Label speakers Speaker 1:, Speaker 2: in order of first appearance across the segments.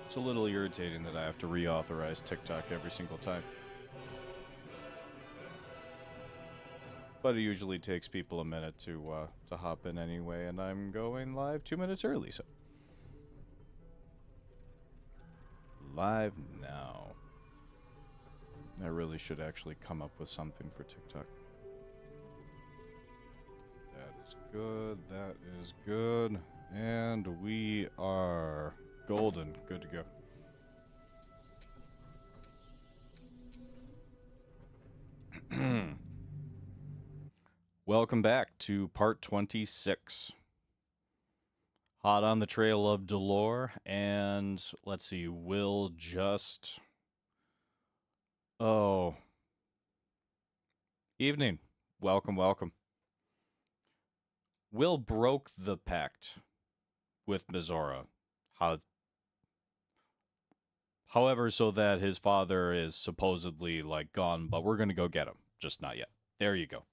Speaker 1: It's a little irritating that I have to reauthorize TikTok every single time. But it usually takes people a minute to hop in anyway, and I'm going live 2 minutes early, so. Live now. I really should actually come up with something for TikTok. That is good, that is good. And we are golden. Good to go. Welcome back to part 26. Hot on the trail of Dolors, and let's see, Will just... Oh. Evening. Welcome, welcome. Will broke the pact with Mizora. However, so that his father is supposedly, like, gone, but we're gonna go get him. Just not yet. There you go.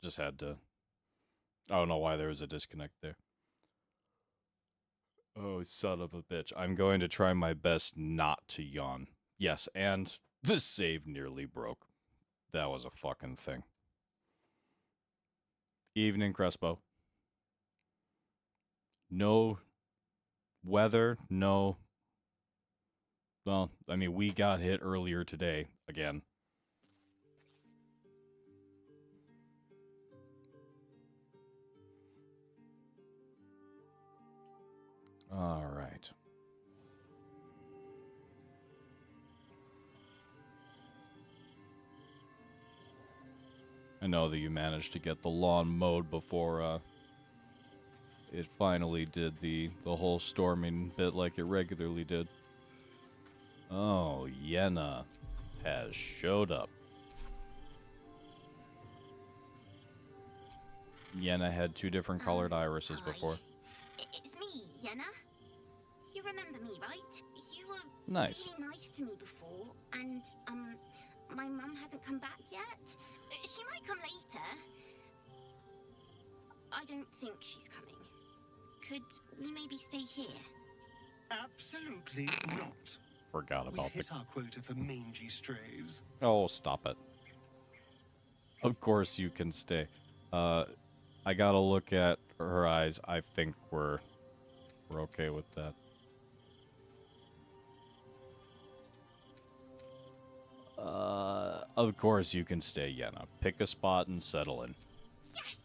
Speaker 1: Just had to... I don't know why there was a disconnect there. Oh, son of a bitch. I'm going to try my best not to yawn. Yes, and the save nearly broke. That was a fucking thing. Evening, Crespo. No weather, no... Well, I mean, we got hit earlier today, again. All right. I know that you managed to get the lawn mowed before it finally did the whole storming bit like it regularly did. Oh, Yenna has showed up. Yenna had two different colored irises before.
Speaker 2: It's me, Yenna. You remember me, right? You were
Speaker 1: Nice.
Speaker 2: really nice to me before, and my mum hasn't come back yet. She might come later. I don't think she's coming. Could we maybe stay here?
Speaker 3: Absolutely not.
Speaker 1: Forgot about
Speaker 3: we hit our quota for mangy strays.
Speaker 1: Oh, stop it. Of course you can stay. I gotta look at her eyes. I think we're okay with that. Of course you can stay, Yenna. Pick a spot and settle in.
Speaker 2: Yes!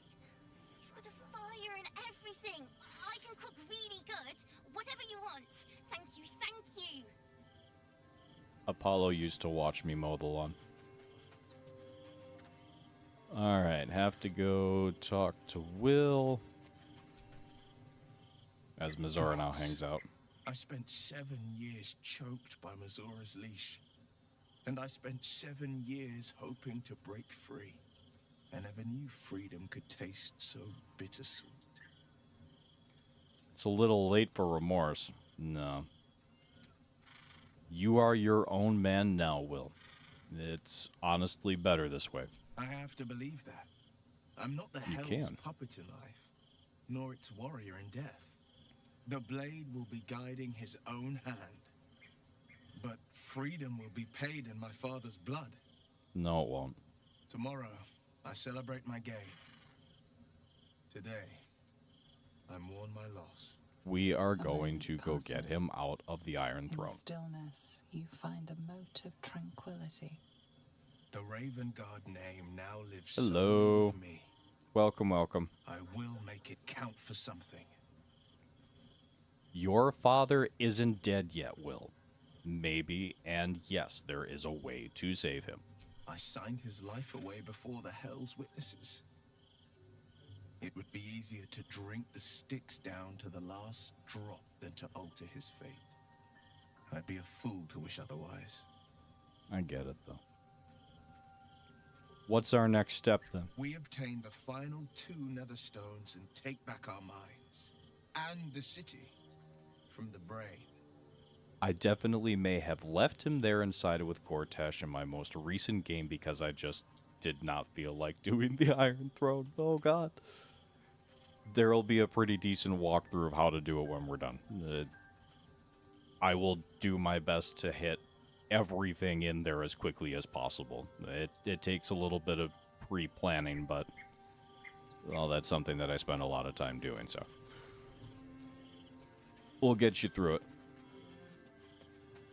Speaker 2: You've got a fire and everything. I can cook really good. Whatever you want. Thank you, thank you.
Speaker 1: Apollo used to watch me mow the lawn. Alright, have to go talk to Will. As Mizora now hangs out.
Speaker 3: I spent 7 years choked by Mizora's leash. And I spent 7 years hoping to break free. I never knew freedom could taste so bittersweet.
Speaker 1: It's a little late for remorse. No. You are your own man now, Will. It's honestly better this way.
Speaker 3: I have to believe that. I'm not the hell's puppet in life, nor its warrior in death. The blade will be guiding his own hand. But freedom will be paid in my father's blood.
Speaker 1: No, it won't.
Speaker 3: Tomorrow, I celebrate my gain. Today, I mourn my loss.
Speaker 1: We are going to go get him out of the Iron Throne.
Speaker 4: In stillness, you find a mote of tranquility.
Speaker 3: The Raven Guard name now lives
Speaker 1: Hello.
Speaker 3: with me.
Speaker 1: Welcome, welcome.
Speaker 3: I will make it count for something.
Speaker 1: Your father isn't dead yet, Will. Maybe, and yes, there is a way to save him.
Speaker 3: I signed his life away before the Hell's Witnesses. It would be easier to drink the sticks down to the last drop than to alter his fate. I'd be a fool to wish otherwise.
Speaker 1: I get it, though. What's our next step, then?
Speaker 3: We obtain the final 2 nether stones and take back our minds. And the city from the brain.
Speaker 1: I definitely may have left him there inside with Gortash in my most recent game because I just did not feel like doing the Iron Throne. Oh, God. There'll be a pretty decent walkthrough of how to do it when we're done. I will do my best to hit everything in there as quickly as possible. It takes a little bit of pre-planning, but well, that's something that I spend a lot of time doing, so we'll get you through it.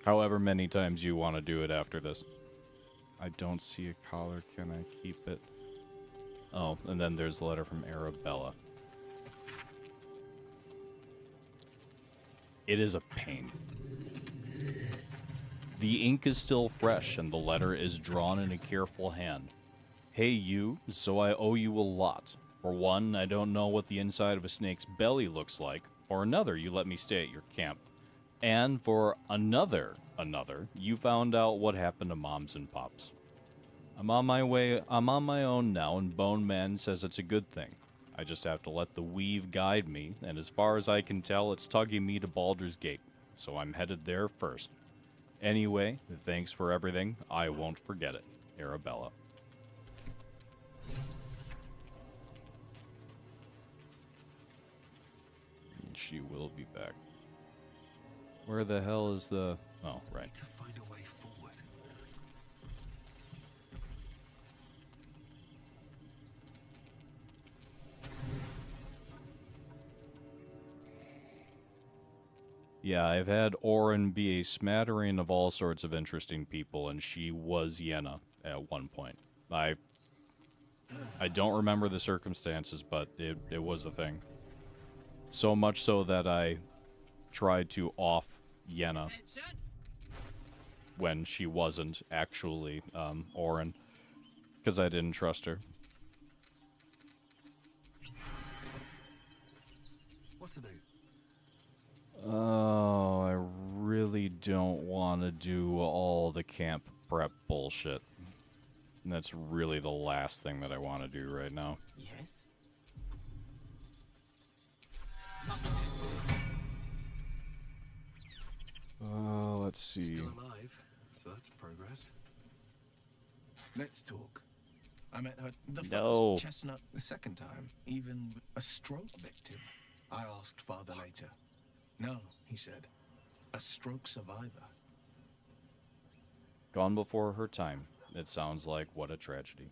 Speaker 1: However many times you want to do it after this. I don't see a collar. Can I keep it? Oh, and then there's a letter from Arabella. It is a pain. The ink is still fresh, and the letter is drawn in a careful hand. Hey, you, so I owe you a lot. For one, I don't know what the inside of a snake's belly looks like. For another, you let me stay at your camp. And for another, you found out what happened to Moms and Pops. I'm on my way, I'm on my own now, and Bone Man says it's a good thing. I just have to let the weave guide me, and as far as I can tell, it's tugging me to Baldur's Gate, so I'm headed there first. Anyway, thanks for everything. I won't forget it. Arabella. She will be back. Where the hell is the... Oh, right.
Speaker 3: To find a way forward.
Speaker 1: Yeah, I've had Orin be a smattering of all sorts of interesting people, and she was Yenna at one point. I don't remember the circumstances, but it was a thing. So much so that I tried to off Yenna when she wasn't actually Orin, because I didn't trust her.
Speaker 3: What to do?
Speaker 1: Oh, I really don't want to do all the camp prep bullshit. And that's really the last thing that I want to do right now.
Speaker 3: Yes.
Speaker 1: Let's see.
Speaker 3: Still alive, so that's progress. Let's talk. I met her the first chestnut the second time, even a stroke victim. I asked father later. No, he said, a stroke survivor.
Speaker 1: Gone before her time. It sounds like what a tragedy.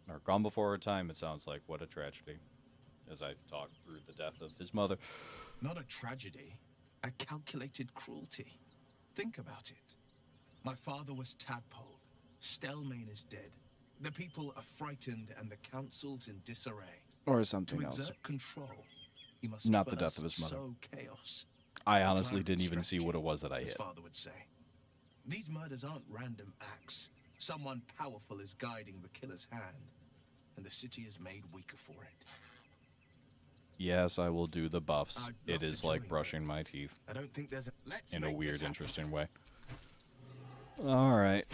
Speaker 1: Or gone before her time, it sounds like what a tragedy. As I talk through the death of his mother.
Speaker 3: Not a tragedy, a calculated cruelty. Think about it. My father was tadpoled. Stelmane is dead. The people are frightened and the council's in disarray.
Speaker 1: Or something
Speaker 3: to
Speaker 1: else.
Speaker 3: Exert control, he must
Speaker 1: Not the death of his mother.
Speaker 3: sow chaos.
Speaker 1: I honestly didn't even see what it was that I
Speaker 3: his
Speaker 1: hit.
Speaker 3: father would say. These murders aren't random acts. Someone powerful is guiding the killer's hand, and the city is made weaker for it.
Speaker 1: Yes, I will do the buffs.
Speaker 3: I'd
Speaker 1: It
Speaker 3: love to
Speaker 1: is like
Speaker 3: join,
Speaker 1: brushing my teeth.
Speaker 3: I don't think there's a... Let's
Speaker 1: In a
Speaker 3: make
Speaker 1: weird,
Speaker 3: this happen.
Speaker 1: interesting way. Alright.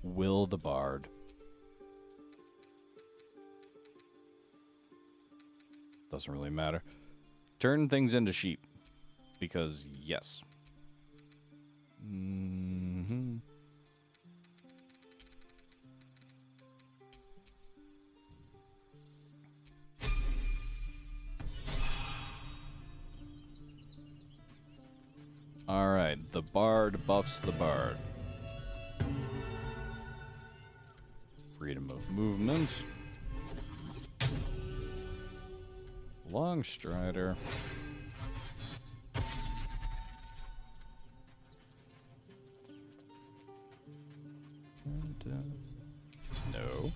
Speaker 1: Will the Bard. Doesn't really matter. Turn things into sheep. Because, yes. Mm-hmm. Alright, the Bard buffs the Bard. Freedom of movement. Long Strider. And, no.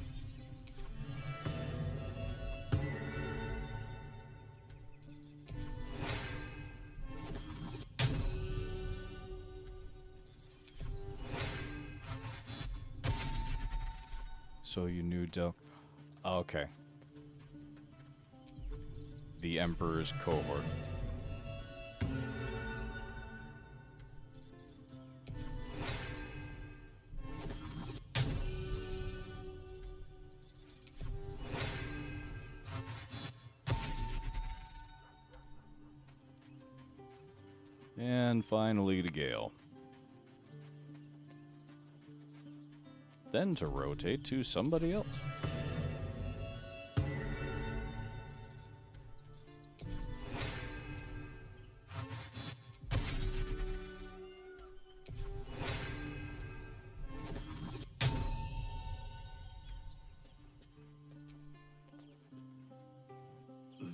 Speaker 1: So you knew Del... Okay. The Emperor's cohort. And finally to Gale. Then to rotate to somebody else.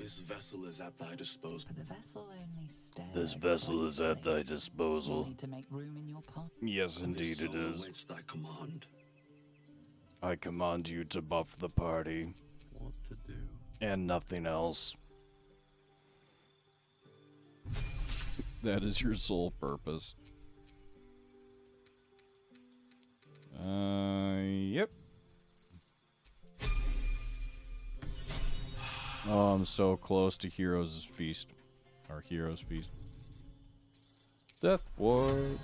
Speaker 5: This vessel is at thy disposal.
Speaker 4: But the vessel only stares.
Speaker 1: This vessel is at thy
Speaker 4: blankly. You
Speaker 1: disposal.
Speaker 4: need to make room in your pot.
Speaker 1: Yes, indeed it is.
Speaker 5: Awaits thy command.
Speaker 1: I command you to buff the party.
Speaker 5: What to do?
Speaker 1: And nothing else. That is your sole purpose. Yep. Oh, I'm so close to Heroes Feast. Or Heroes Feast. Death Ward.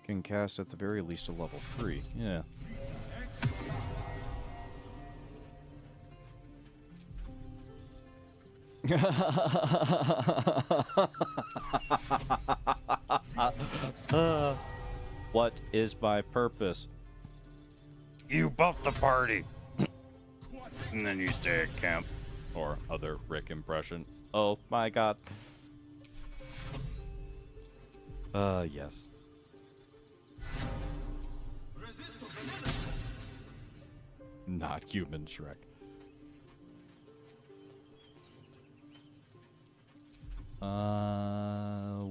Speaker 1: Can cast at the very least a level 3. Yeah. What is my purpose? You buff the party! And then you stay at camp. Or other Rick impression. Oh my god. Yes. Not human Shrek.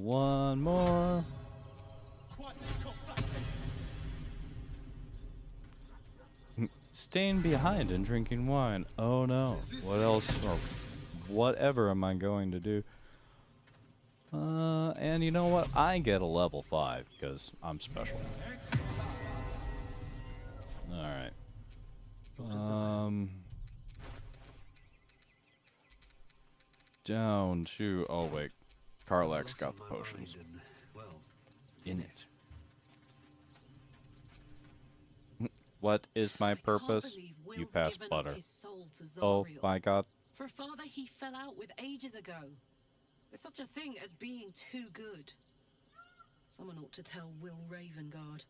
Speaker 1: One more. Staying behind and drinking wine. Oh no. What else? Or whatever am I going to do? And you know what? I get a level 5 because I'm special. Alright. Down to... Oh, wait. Karlach's got the potions. In it. What is my purpose? You passed butter. Oh, my god.
Speaker 6: For a father he fell out with ages ago. There's such a thing as being too good. Someone ought to tell Will Ravengard.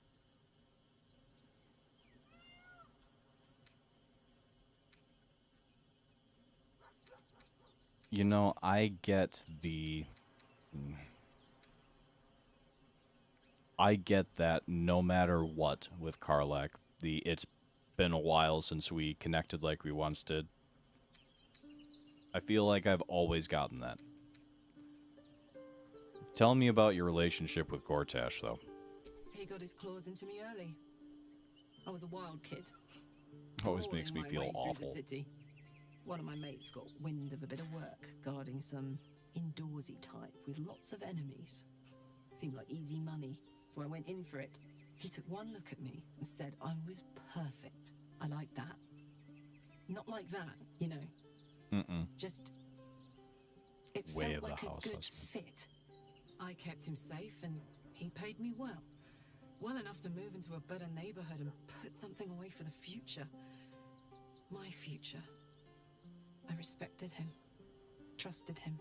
Speaker 1: You know, I get the... I get that no matter what with Karlach, it's been a while since we connected like we once did. I feel like I've always gotten that. Tell me about your relationship with Gortash, though.
Speaker 6: He got his claws into me early. I was a wild kid.
Speaker 1: Always makes me feel
Speaker 6: Through the
Speaker 1: awful.
Speaker 6: city. One of my mates got wind of a bit of work guarding some indoorsy type with lots of enemies. Seemed like easy money, so I went in for it. He took one look at me and said I was perfect. I like that. Not like that, you know. Just... It
Speaker 1: Way
Speaker 6: felt
Speaker 1: of the
Speaker 6: like a
Speaker 1: house
Speaker 6: good
Speaker 1: husband.
Speaker 6: fit. I kept him safe and he paid me well. Well enough to move into a better neighborhood and put something away for the future. My future. I respected him, trusted him.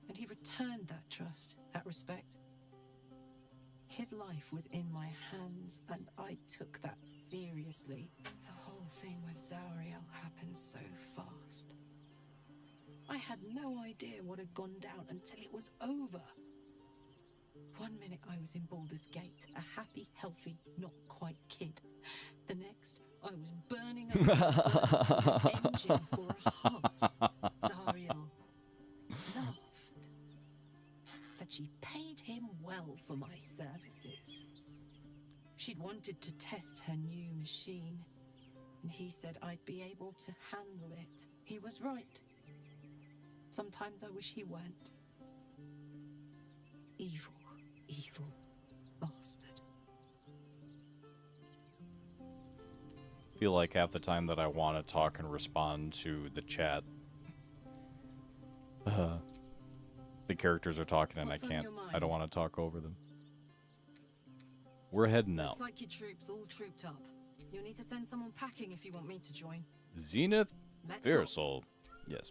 Speaker 6: And he returned that trust, that respect. His life was in my hands, and I took that seriously. The whole thing with Zariel happened so fast. I had no idea what had gone down until it was over. One minute I was in Baldur's Gate, a happy, healthy, not quite kid. The next, I was burning up an engine for a heart. Zariel laughed. Said she paid him well for my services. She'd wanted to test her new machine, and he said I'd be able to handle it. He was right. Sometimes I wish he weren't. Evil, evil bastard.
Speaker 1: Feel like half the time that I want to talk and respond to the chat, the characters are talking and
Speaker 6: What's
Speaker 1: I
Speaker 6: on
Speaker 1: can't.
Speaker 6: your
Speaker 1: I don't
Speaker 6: mind?
Speaker 1: want to talk over them. We're heading out.
Speaker 6: Looks like your troops all trooped up. You'll need to send someone packing if you want me to join.
Speaker 1: Zenith
Speaker 6: Let's
Speaker 1: Versal. Yes.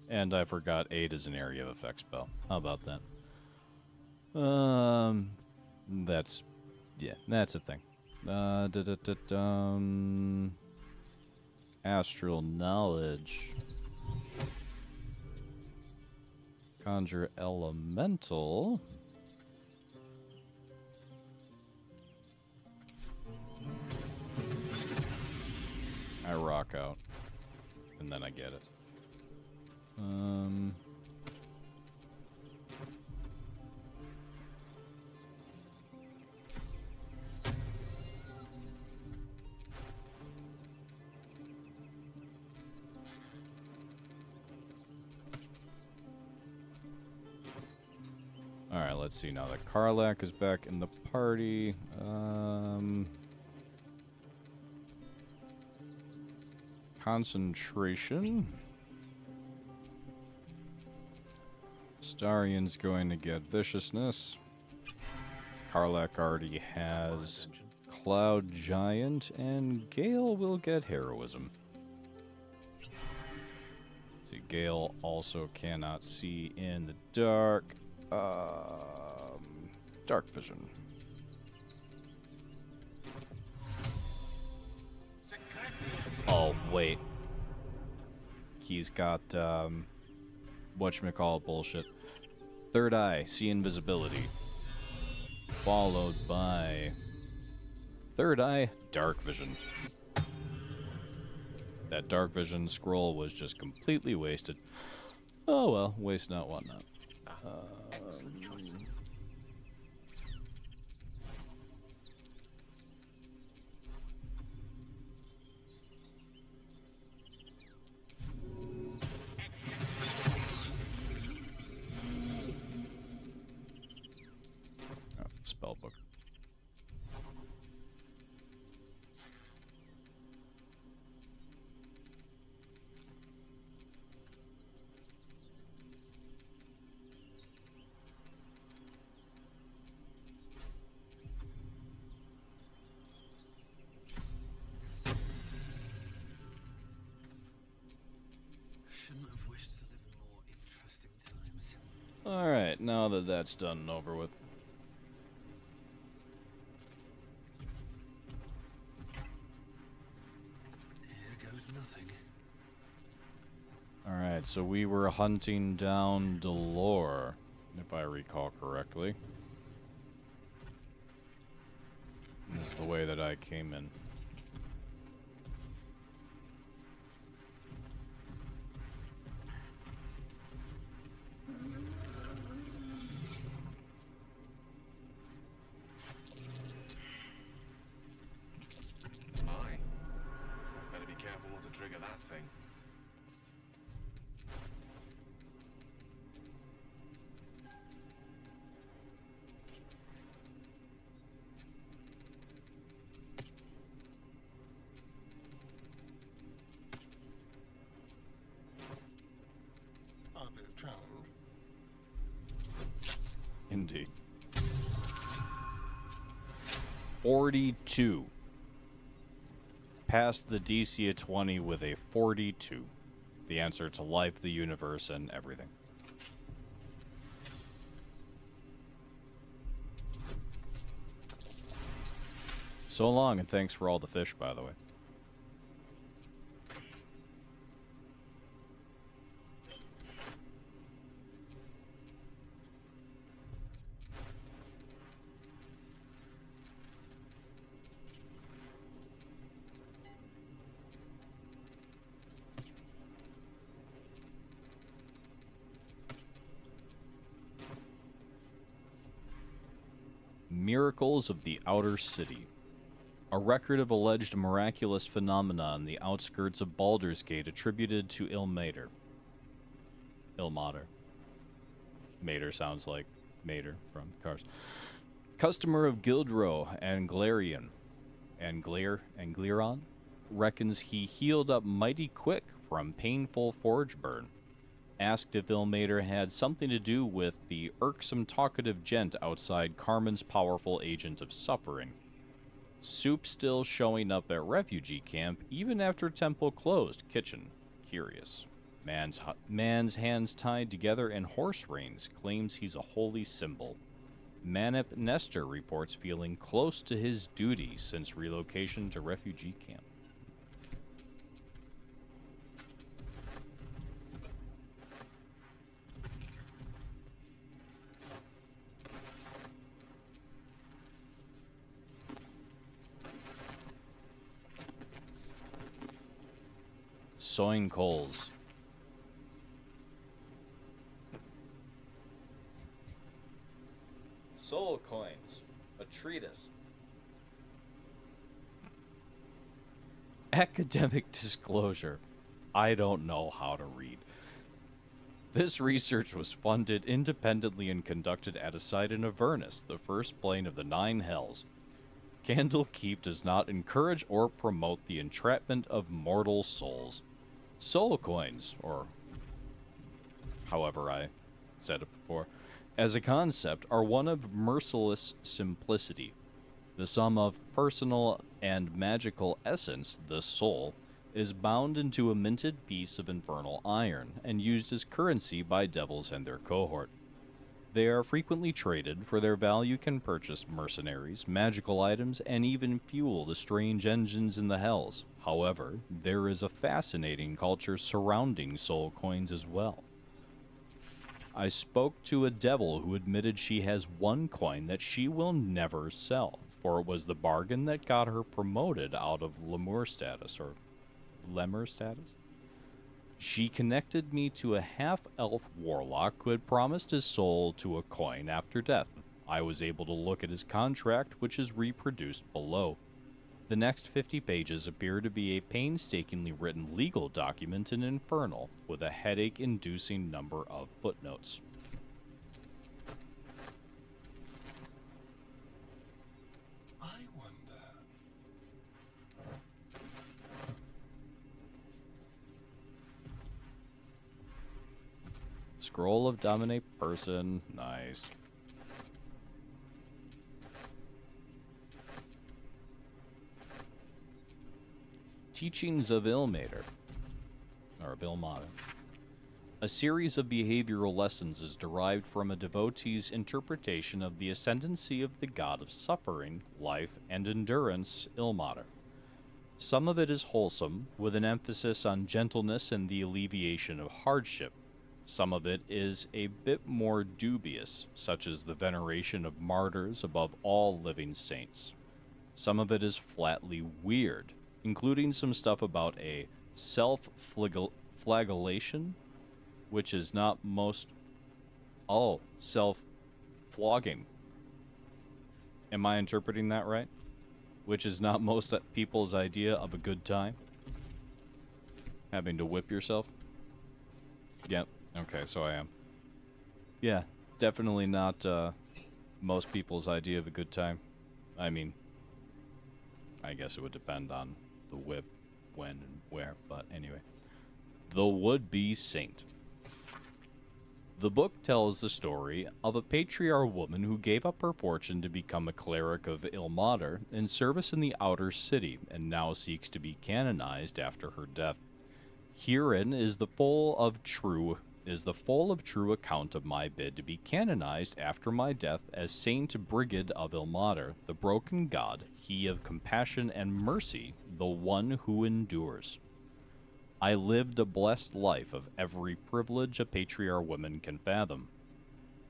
Speaker 1: And I forgot 8 is an area of effect spell. How about that? That's a thing. Astral knowledge. Conjure elemental. I rock out. And then I get it. Alright, let's see now that Karlak is back in the party. Concentration. Starion's going to get viciousness. Karlak already has Cloud Giant, and Gale will get heroism. See, Gale also cannot see in the dark. Dark vision. Oh, wait. He's got, whatchamacallit bullshit. Third eye, see invisibility. Followed by... Third eye, dark vision. That dark vision scroll was just completely wasted. Oh well, waste not, want not.
Speaker 5: Excellent choice.
Speaker 1: Spellbook.
Speaker 5: Shouldn't have wished to live in more interesting times.
Speaker 1: Alright, now that that's done and over with.
Speaker 5: Here goes nothing.
Speaker 1: Alright, so we were hunting down Dolors, if I recall correctly. This is the way that I came in.
Speaker 5: My. Better be careful not to trigger that thing.
Speaker 3: A bit of challenge.
Speaker 1: Indeed. 42. Passed the DC of 20 with a 42. The answer to life, the universe, and everything. So long, and thanks for all the fish, by the way. Miracles of the Outer City. A record of alleged miraculous phenomena on the outskirts of Baldur's Gate attributed to Ilmater. Ilmater. Mater sounds like Mater from Cars. Customer of Gildro and Glarion. Angliron reckons he healed up mighty quick from painful forge burn. asked if Ilmater had something to do with the irksome talkative gent outside Carmen's powerful agent of suffering. Soup still showing up at refugee camp even after temple closed. Kitchen. Curious. Man's hands tied together in horse reins claims he's a holy symbol. Manip Nestor reports feeling close to his duty since relocation to refugee camp. Sowing coals. Soul coins. A treatise. Academic disclosure. I don't know how to read. This research was funded independently and conducted at a site in Avernus, the first plane of the Nine Hells. Candlekeep does not encourage or promote the entrapment of mortal souls. Soul coins, or however I said it before, as a concept, are one of merciless simplicity. The sum of personal and magical essence, the soul, is bound into a minted piece of infernal iron and used as currency by devils and their cohort. They are frequently traded, for their value can purchase mercenaries, magical items, and even fuel the strange engines in the hells. However, there is a fascinating culture surrounding soul coins as well. I spoke to a devil who admitted she has one coin that she will never sell, for it was the bargain that got her promoted out of lemur status. She connected me to a half-elf warlock who had promised his soul to a coin after death. I was able to look at his contract, which is reproduced below. The next 50 pages appear to be a painstakingly written legal document in Infernal, with a headache-inducing number of footnotes.
Speaker 5: I wonder.
Speaker 1: Scroll of Dominate Person. Nice. Teachings of Ilmater. Or of Ilmater. A series of behavioral lessons is derived from a devotee's interpretation of the ascendancy of the god of suffering, life, and endurance, Ilmater. Some of it is wholesome, with an emphasis on gentleness and the alleviation of hardship. Some of it is a bit more dubious, such as the veneration of martyrs above all living saints. Some of it is flatly weird, including some stuff about a self-flagellation, which is not most... Oh, self-flogging. Am I interpreting that right? Which is not most people's idea of a good time? Having to whip yourself? Yep. Okay, so I am. Yeah, definitely not most people's idea of a good time. I mean, I guess it would depend on the whip, when and where, but anyway. The Would-Be Saint. The book tells the story of a patriarch woman who gave up her fortune to become a cleric of Ilmater in service in the outer city, and now seeks to be canonized after her death. Herein is the full of true account of my bid to be canonized after my death as Saint Brigid of Ilmater, the broken god, he of compassion and mercy, the one who endures. I lived a blessed life of every privilege a patriarch woman can fathom.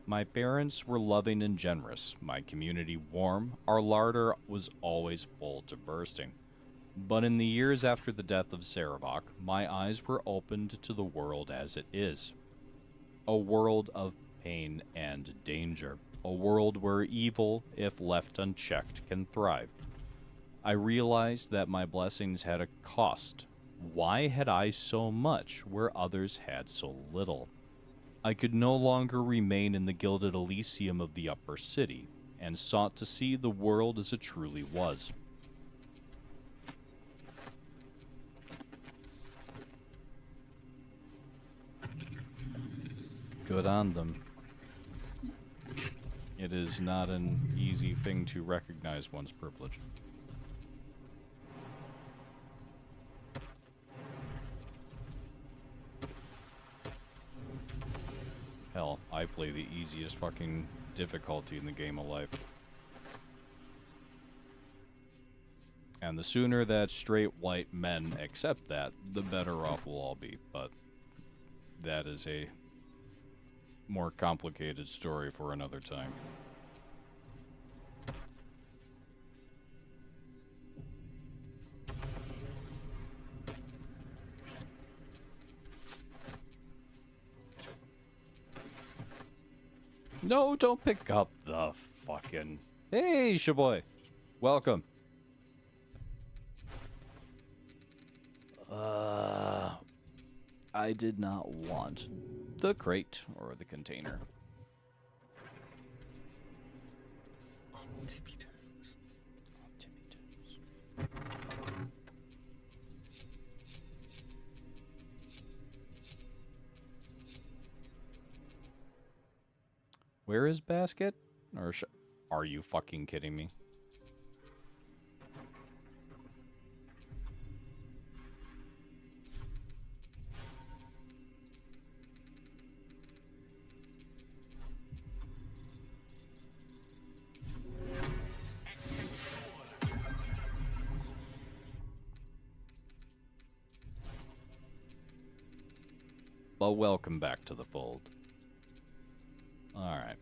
Speaker 1: My parents were loving and generous, my community warm, our larder was always full to bursting. But in the years after the death of Sarevok, my eyes were opened to the world as it is. A world of pain and danger. A world where evil, if left unchecked, can thrive. I realized that my blessings had a cost. Why had I so much where others had so little? I could no longer remain in the gilded Elysium of the upper city, and sought to see the world as it truly was. Good on them. It is not an easy thing to recognize one's privilege. Hell, I play the easiest fucking difficulty in the game of life. And the sooner that straight white men accept that, the better off we'll all be. But that is a more complicated story for another time. No, don't pick up the fucking... Hey, shaboy. Welcome. I did not want the crate or the container.
Speaker 3: On tippy toes.
Speaker 1: On tippy toes. Where is basket? Or are you fucking kidding me? Well, welcome back to the fold. Alright.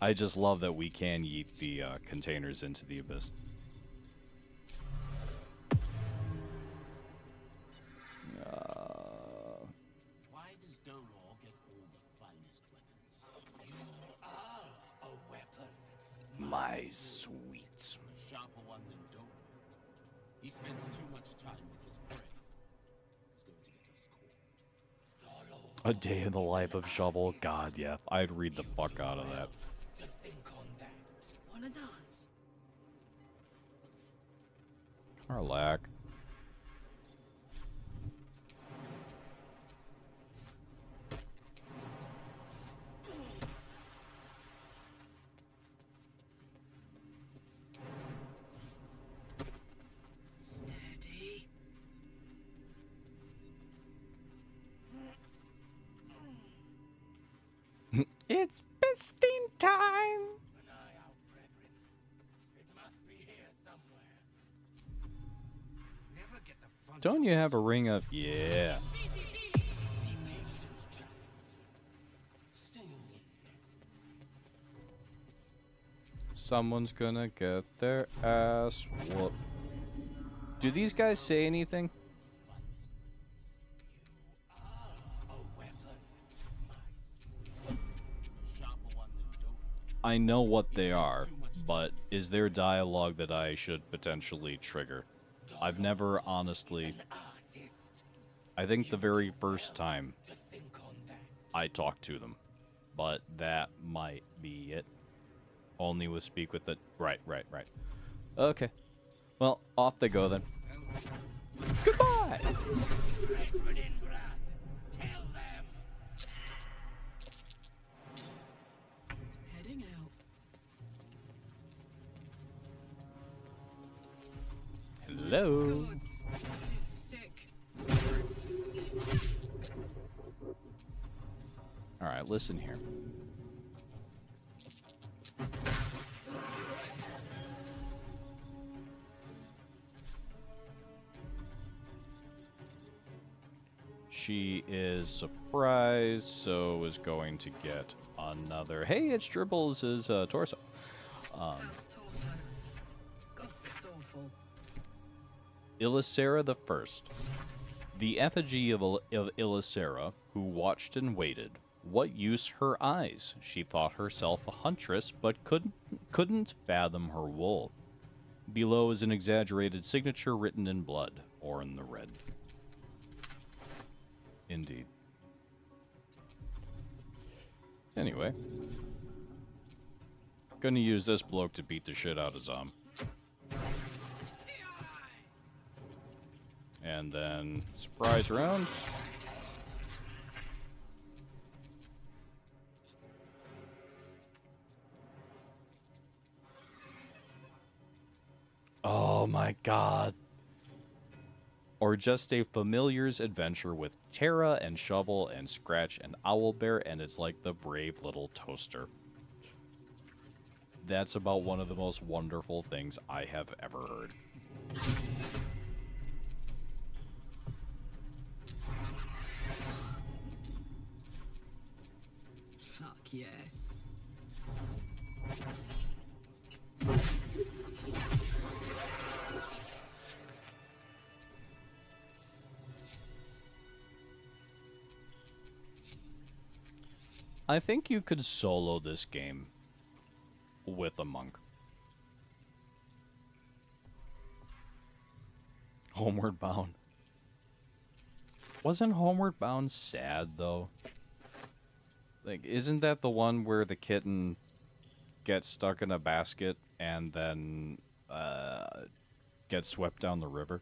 Speaker 1: I just love that we can yeet the containers into the abyss.
Speaker 7: Why does Dolor get all the finest weapons? You are a weapon.
Speaker 1: My sweet.
Speaker 7: A sharper one than Dolor. He spends too much time with his prey. He's going to get us caught.
Speaker 1: A day in the life of Shovel. God, yeah. I'd read the fuck out of that.
Speaker 7: Think on that.
Speaker 6: Wanna dance?
Speaker 1: Karlak.
Speaker 6: Steady.
Speaker 1: It's fisting time!
Speaker 7: An eye out, brethren. It must be here somewhere.
Speaker 3: Never get the fun.
Speaker 1: Don't you have a ring of... Yeah.
Speaker 7: Be patient, child. Soon.
Speaker 1: Someone's gonna get their ass whooped. Do these guys say anything?
Speaker 7: A weapon. My sweet. Sharper one than Dolor.
Speaker 1: I know what they are, but is there dialogue that I should potentially trigger? I've never honestly...
Speaker 7: Artist.
Speaker 1: I think the very first time
Speaker 7: Think on that.
Speaker 1: I talked to them, but that might be it. Only with speak with the... Right. Okay. Well, off they go then. Goodbye!
Speaker 7: Tell them.
Speaker 6: Heading out.
Speaker 1: Hello.
Speaker 6: Gods, this is sick.
Speaker 1: Alright, listen here. She is surprised, so is going to get another... Hey, it's Dribbles' torso.
Speaker 6: How's torso? Gods, it's awful.
Speaker 1: Ilisera the First. The effigy of Ilisera, who watched and waited. What use her eyes? She thought herself a huntress, but couldn't fathom her wool. Below is an exaggerated signature written in blood, or in the red. Indeed. Anyway. Gonna use this bloke to beat the shit out of Zom. And then surprise round. Oh my god. Or just a familiar's adventure with Terra and Shovel and Scratch and Owlbear, and it's like the brave little toaster. That's about one of the most wonderful things I have ever heard.
Speaker 6: Fuck yes.
Speaker 1: I think you could solo this game with a monk. Homeward Bound. Wasn't Homeward Bound sad, though? Like, isn't that the one where the kitten gets stuck in a basket and then gets swept down the river?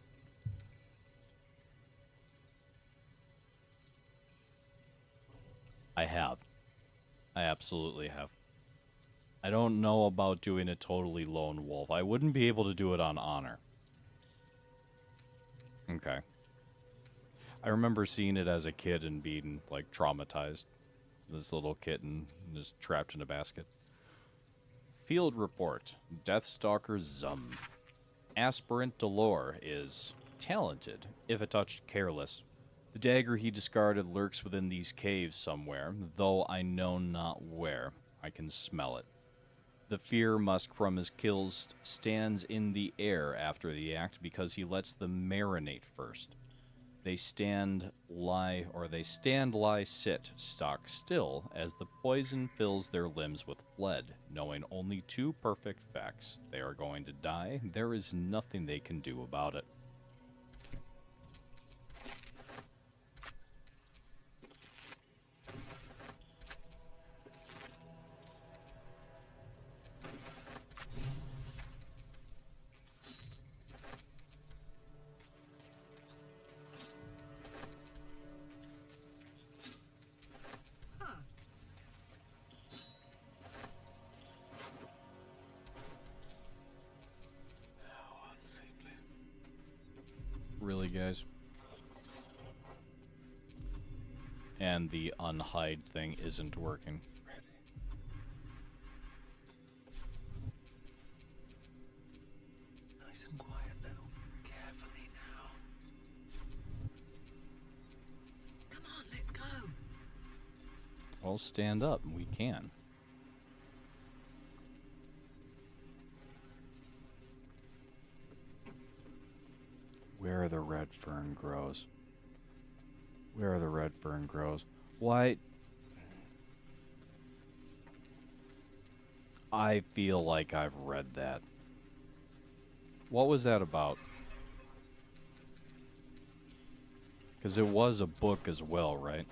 Speaker 1: I have. I absolutely have. I don't know about doing a totally lone wolf. I wouldn't be able to do it on honor. Okay. I remember seeing it as a kid and being, like, traumatized. This little kitten is trapped in a basket. Field report. Deathstalker Zum. Aspirant Dolors is talented, if a touch careless. The dagger he discarded lurks within these caves somewhere, though I know not where. I can smell it. The fear musk from his kills stands in the air after the act because he lets them marinate first. They stand, lie, sit, stock still, as the poison fills their limbs with blood, knowing only two perfect facts. They are going to die. There is nothing they can do about it. Really, guys? And the unhide thing isn't working.
Speaker 7: Nice and quiet now. Carefully now.
Speaker 6: Come on, let's go.
Speaker 1: Well, stand up. We can. Where the red fern grows. Where the red fern grows. Why? I feel like I've read that. What was that about? Because it was a book as well, right?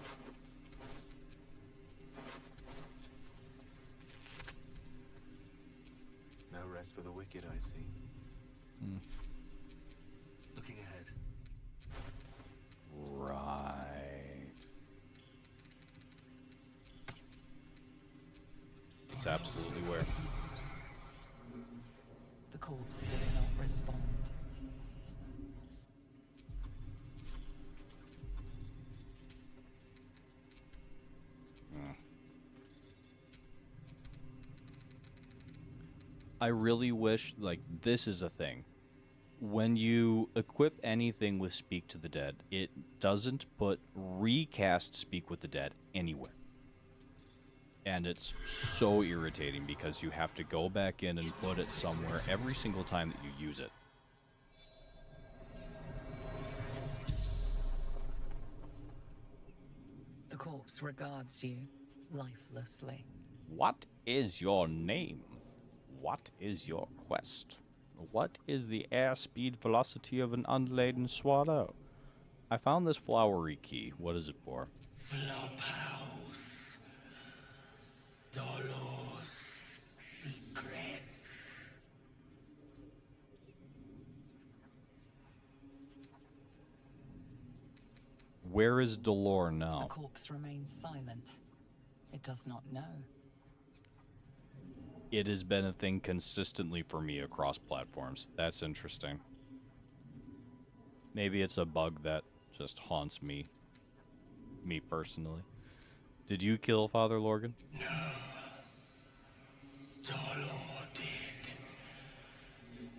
Speaker 5: No rest for the wicked, I see.
Speaker 1: Hmm.
Speaker 7: Looking ahead.
Speaker 1: Right. It's absolutely where.
Speaker 4: The corpse does not respond.
Speaker 1: I really wish, like, this is a thing. When you equip anything with Speak to the Dead, it doesn't put recast Speak with the Dead anywhere. And it's so irritating because you have to go back in and put it somewhere every single time that you use it.
Speaker 4: The corpse regards you lifelessly.
Speaker 1: What is your name? What is your quest? What is the airspeed velocity of an unladen swallow? I found this flowery key. What is it for?
Speaker 7: Flophouse. Dolors. Secrets.
Speaker 1: Where is Dolor
Speaker 4: The
Speaker 1: now?
Speaker 4: corpse remains silent. It does not know.
Speaker 1: It has been a thing consistently for me across platforms. That's interesting. Maybe it's a bug that just haunts me. Me personally. Did you kill Father Lorgan?
Speaker 7: Dolor did.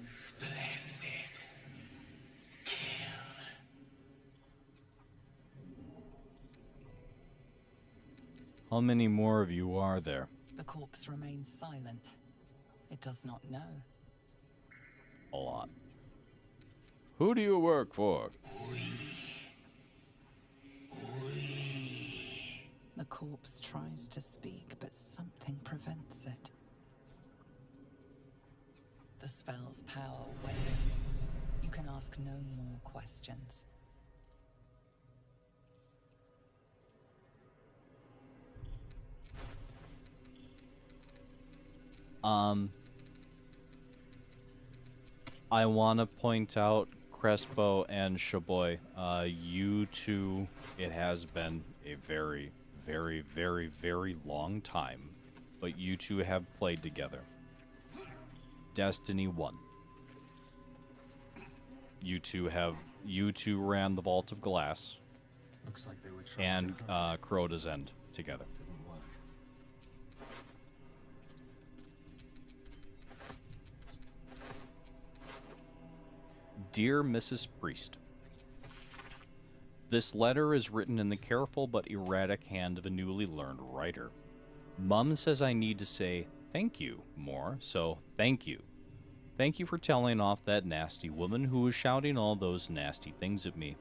Speaker 7: Splendid. Kill.
Speaker 1: How many more of you are there?
Speaker 4: The corpse remains silent. It does not know.
Speaker 1: A lot. Who do you work for?
Speaker 4: The corpse tries to speak, but something prevents it. The spell's power wanes. You can ask no more questions.
Speaker 1: I want to point out Crespo and Shaboy. You two, it has been a very, very, very, very long time, but you two have played together. Destiny 1. You two ran the Vault of Glass
Speaker 3: Looks like they were trying
Speaker 1: and
Speaker 3: to hide.
Speaker 1: Crota's End together.
Speaker 3: Didn't work.
Speaker 1: Dear Mrs. Priest, this letter is written in the careful but erratic hand of a newly learned writer. Mum says I need to say thank you more, so thank you. Thank you for telling off that nasty woman who was shouting all those nasty things at me.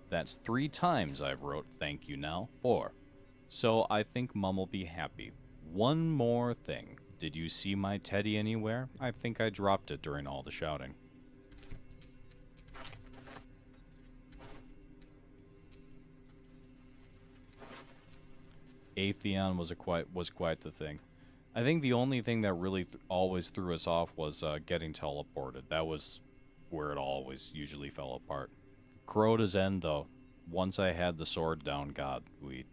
Speaker 1: That's 3 times I've wrote thank you now. 4. So I think Mum will be happy. One more thing. Did you see my teddy anywhere? I think I dropped it during all the shouting. Atheon was quite the thing. I think the only thing that really always threw us off was getting teleported. That was where it always usually fell apart. Crota's End, though, once I had the sword down, God, we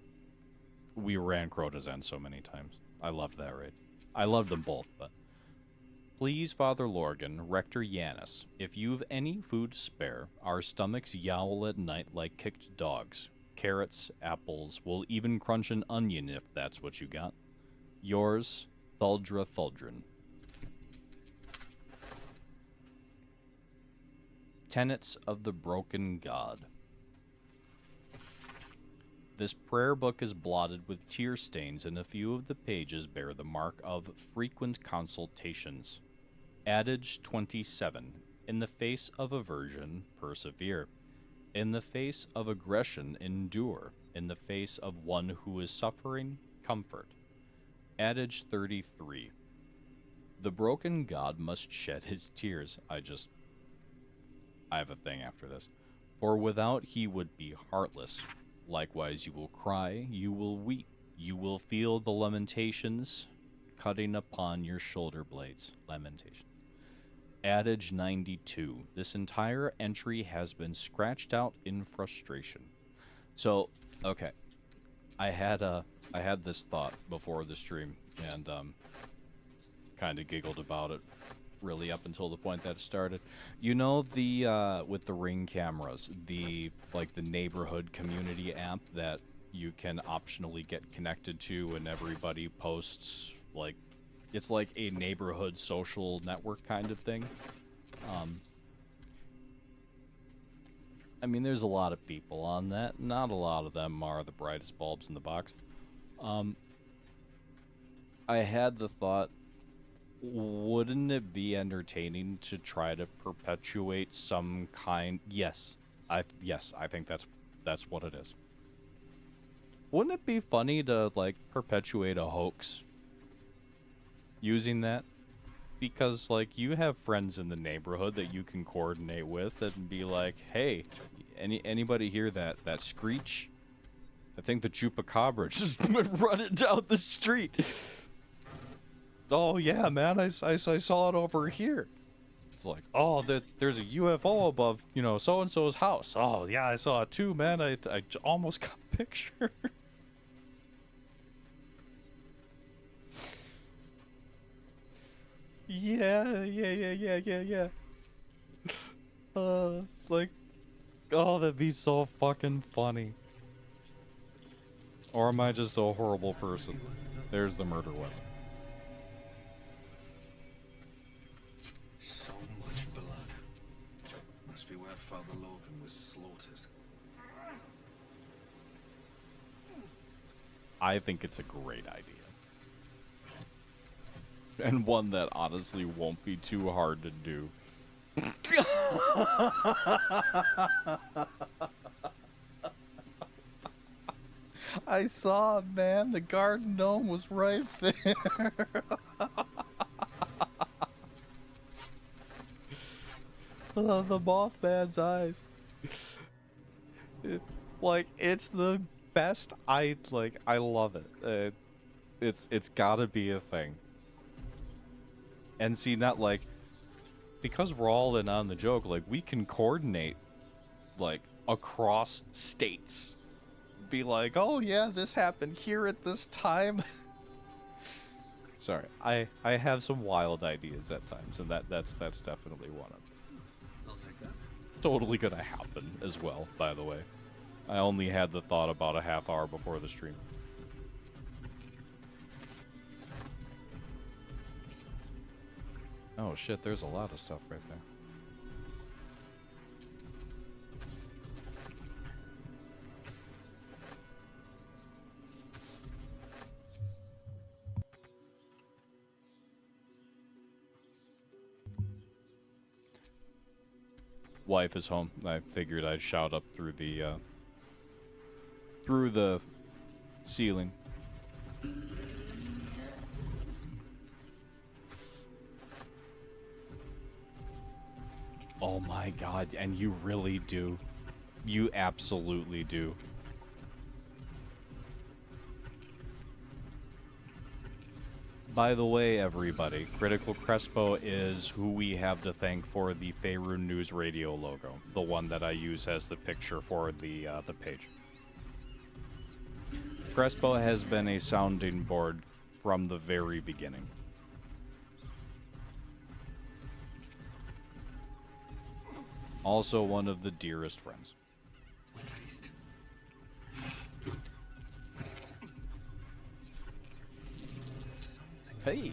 Speaker 1: ran Crota's End so many times. I loved that raid. I loved them both, but... Please, Father Lorgan, Rector Yanis, if you've any food to spare, our stomachs yowl at night like kicked dogs. Carrots, apples, we'll even crunch an onion if that's what you got. Yours, Thuldra Thuldrin. Tenets of the Broken God. This prayer book is blotted with tear stains, and a few of the pages bear the mark of frequent consultations. Adage 27. In the face of aversion, persevere. In the face of aggression, endure. In the face of one who is suffering, comfort. Adage 33. The broken god must shed his tears. I have a thing after this. For without he would be heartless. Likewise you will cry, you will weep, you will feel the lamentations cutting upon your shoulder blades. Lamentations. Adage 92. This entire entry has been scratched out in frustration. So, okay. I had this thought before the stream and kind of giggled about it really up until the point that it started. You know the with the Ring cameras, the neighborhood community app that you can optionally get connected to and everybody posts it's like a neighborhood social network kind of thing. I mean, there's a lot of people on that. Not a lot of them are the brightest bulbs in the box. I had the thought, wouldn't it be entertaining to try to perpetuate some kind... Yes, I think that's what it is. Wouldn't it be funny to, perpetuate a hoax using that? Because, you have friends in the neighborhood that you can coordinate with and be like, hey, anybody hear that screech? I think the chupacabra just went running down the street. Oh, yeah, man, I saw it over here. It's like, oh, there's a UFO above, you know, so and so's house. Oh yeah, I saw it too, man. I almost got a picture. Yeah. Like, oh, that'd be so fucking funny. Or am I just a horrible person? There's the murder weapon.
Speaker 3: So much blood. Must be where Father Logan was slaughtered.
Speaker 1: I think it's a great idea. And one that honestly won't be too hard to do. I saw it, man. The garden gnome was right there. The Mothman's eyes. It's the best. I love it. It's gotta be a thing. And see, not like, because we're all in on the joke, like, we can coordinate, like, across states. Be like, oh yeah, this happened here at this time. Sorry, I have some wild ideas at times, and that's definitely one of them.
Speaker 3: I'll take that.
Speaker 1: Totally gonna happen as well, by the way. I only had the thought about a half hour before the stream. Oh shit, there's a lot of stuff right there. Wife is home. I figured I'd shout up through the ceiling. Oh my god, and you really do. You absolutely do. By the way, everybody, Critical Crespo is who we have to thank for the Faerun News Radio logo, the one that I use as the picture for the page. Crespo has been a sounding board from the very beginning. Also one of the dearest friends. Hey.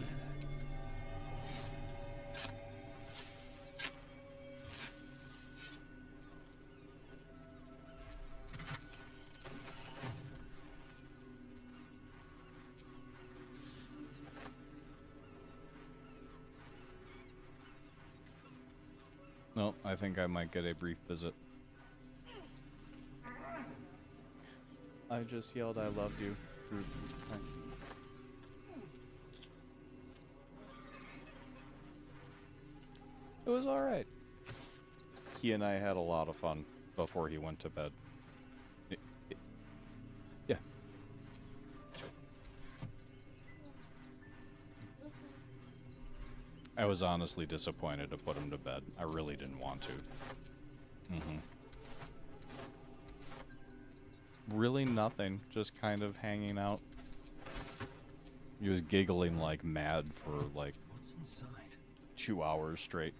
Speaker 1: No, I think I might get a brief visit. I just yelled I loved you. It was alright. He and I had a lot of fun before he went to bed. Yeah. I was honestly disappointed to put him to bed. I really didn't want to. Really nothing. Just kind of hanging out. He was giggling like mad for like 2 hours straight.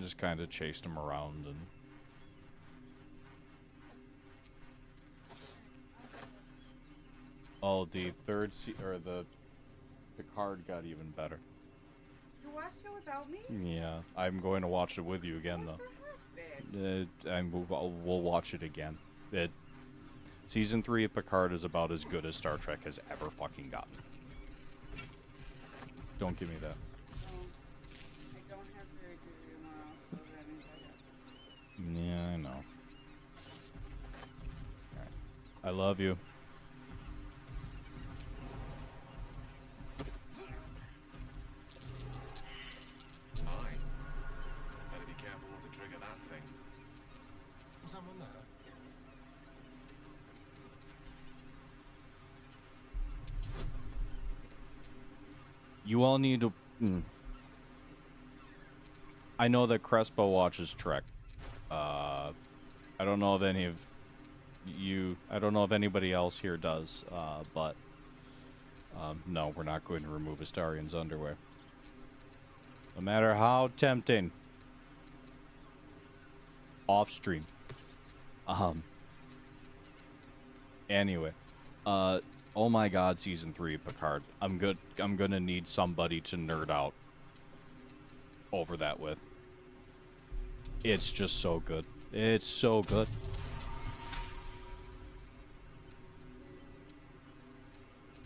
Speaker 1: Just kind of chased him around and... Oh, the third or the card got even better.
Speaker 8: You watched it without me?
Speaker 1: Yeah, I'm going to watch it with you again, though. And we'll watch it again. Season 3 of Picard is about as good as Star Trek has ever fucking gotten. Don't give me that.
Speaker 8: I don't have very good tomorrow, so that means I have.
Speaker 1: Yeah, I know. Alright. I love you.
Speaker 5: Aye. Better be careful not to trigger that thing.
Speaker 3: Was someone there?
Speaker 1: You all need to I know that Crespo watches Trek. I don't know if any of you... I don't know if anybody else here does, but... no, we're not going to remove Astarian's underwear. No matter how tempting. Off stream. Anyway. Oh my god, Season 3 Picard. I'm gonna need somebody to nerd out over that with. It's just so good. It's so good.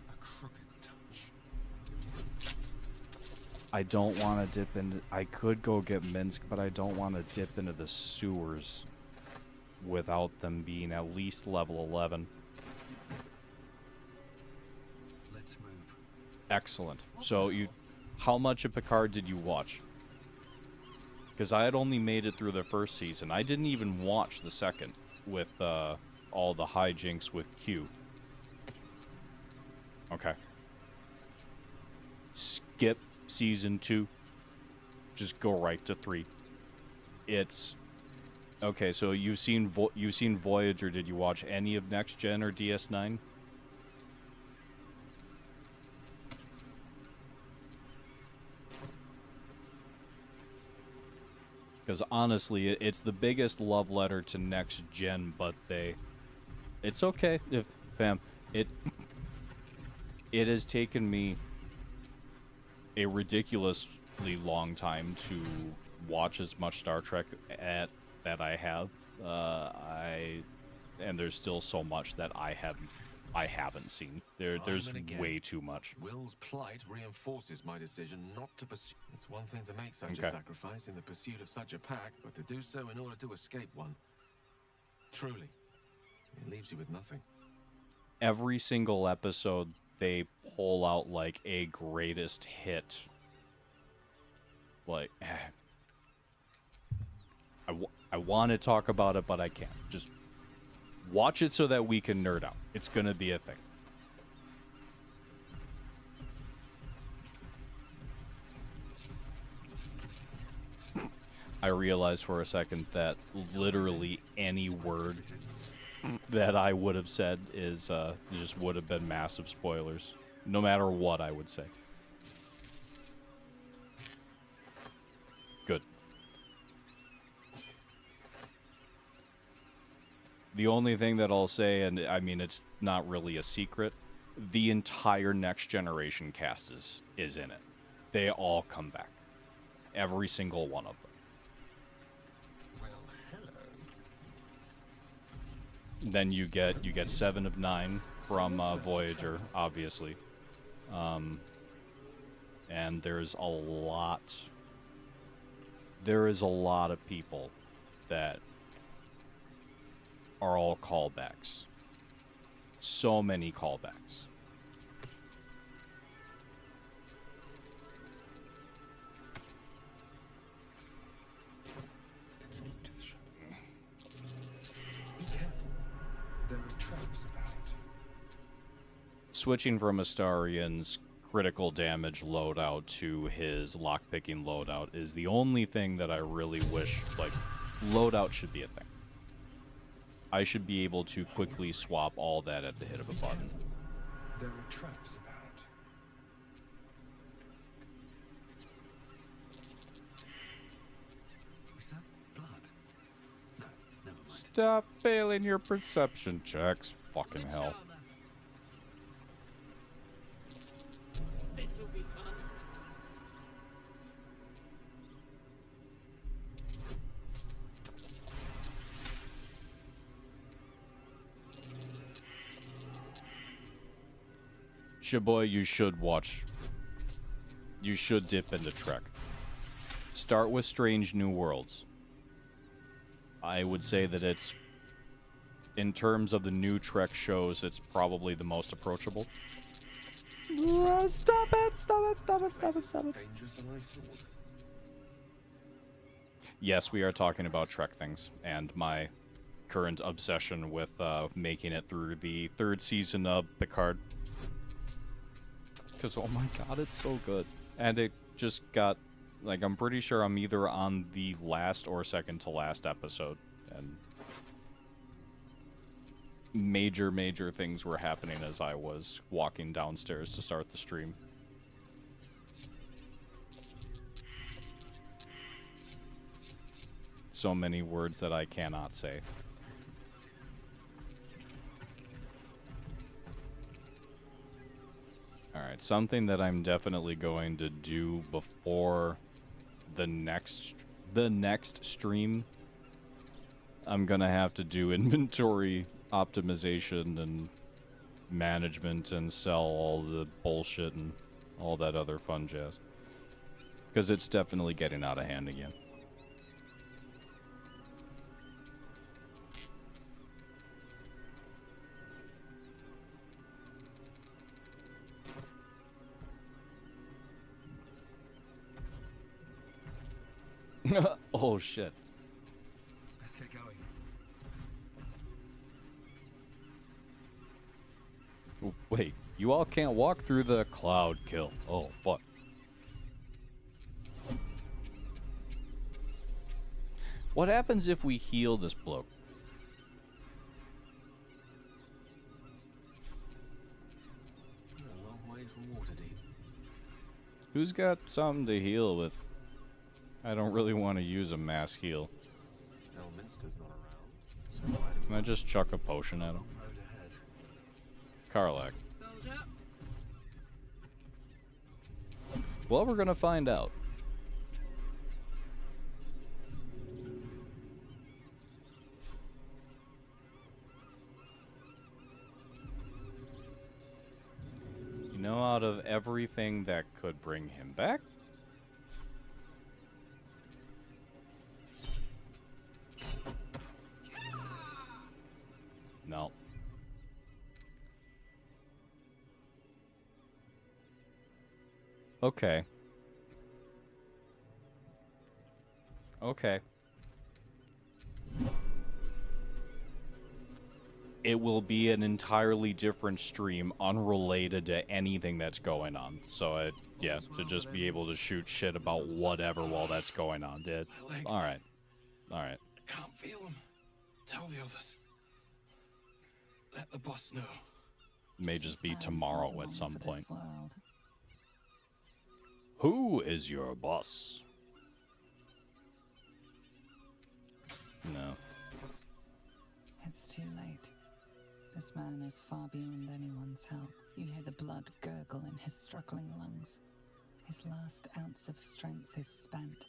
Speaker 7: A crooked touch.
Speaker 1: I don't want to dip into... I could go get Minsk, but I don't want to dip into the sewers without them being at least level 11.
Speaker 7: Let's move.
Speaker 1: Excellent. So you... How much of Picard did you watch? Because I had only made it through the first season. I didn't even watch the second with all the hijinks with Q. Okay. Skip season 2. Just go right to 3. It's... Okay, so you've seen Voyager. Did you watch any of Next Gen or DS9? Because honestly, it's the biggest love letter to Next Gen, but it's okay, fam. It has taken me a ridiculously long time to watch as much Star Trek that I have. And there's still so much that I haven't seen. There's way too much.
Speaker 5: Will's plight reinforces my decision not to pursue. It's one thing to make such a sacrifice in the pursuit of such a pack, but to do so in order to escape one. Truly, it leaves you with nothing.
Speaker 1: Every single episode, they pull out like a greatest hit. Like, I want to talk about it, but I can't. Just watch it so that we can nerd out. It's gonna be a thing. I realized for a second that literally any word that I would have said is just would have been massive spoilers. No matter what I would say. Good. The only thing that I'll say, and I mean it's not really a secret, the entire Next Generation cast is in it. They all come back. Every single one of them.
Speaker 7: Well, hello.
Speaker 1: Then you get 7 of 9 from Voyager, obviously. And there's a lot of people that are all callbacks. So many callbacks.
Speaker 7: Let's keep to the show. Be careful. There are traps about.
Speaker 1: Switching from Astarian's critical damage loadout to his lockpicking loadout is the only thing that I really wish, like, loadout should be a thing. I should be able to quickly swap all that at the hit of a button.
Speaker 7: There are traps about. Was that blood? No, never mind.
Speaker 1: Stop failing your perception checks. Fucking hell.
Speaker 8: This'll be fun.
Speaker 1: Shaboy, you should watch. You should dip into Trek. Start with Strange New Worlds. I would say that it's, in terms of the new Trek shows, it's probably the most approachable. Stop it! Stop it! Stop it! Stop it! Stop it!
Speaker 5: Dangerous than I thought.
Speaker 1: Yes, we are talking about Trek things, and my current obsession with making it through the 3rd season of Picard. Because, oh my god, it's so good. And just got, like, I'm pretty sure I'm either on the last or second to last episode, and major things were happening as I was walking downstairs to start the stream. So many words that I cannot say. Alright, something that I'm definitely going to do before the next stream. I'm gonna have to do inventory optimization and management and sell all the bullshit and all that other fun jazz. Because it's definitely getting out of hand again. Oh shit.
Speaker 3: Let's get going.
Speaker 1: Oh, wait, you all can't walk through the cloud kill. Oh fuck. What happens if we heal this bloke?
Speaker 5: You're a long way from Waterdeep.
Speaker 1: Who's got something to heal with? I don't really want to use a mass heal.
Speaker 5: Elminster's not around, so why do
Speaker 1: Can I just chuck a potion at him?
Speaker 3: Road ahead.
Speaker 1: Karlak.
Speaker 6: Soldier.
Speaker 1: Well, we're gonna find out. You know, out of everything that could bring him back, no. Okay. Okay. It will be an entirely different stream, unrelated to anything that's going on. So, yeah, to just be able to shoot shit about whatever while that's going on, dude. Alright. Alright.
Speaker 3: I can't feel them. Tell the others. Let the boss know.
Speaker 1: May just be
Speaker 4: This man's
Speaker 1: tomorrow
Speaker 4: not
Speaker 1: at some
Speaker 4: long for
Speaker 1: point.
Speaker 4: this world.
Speaker 1: Who is your boss? No.
Speaker 4: It's too late. This man is far beyond anyone's help. You hear the blood gurgle in his struggling lungs. His last ounce of strength is spent.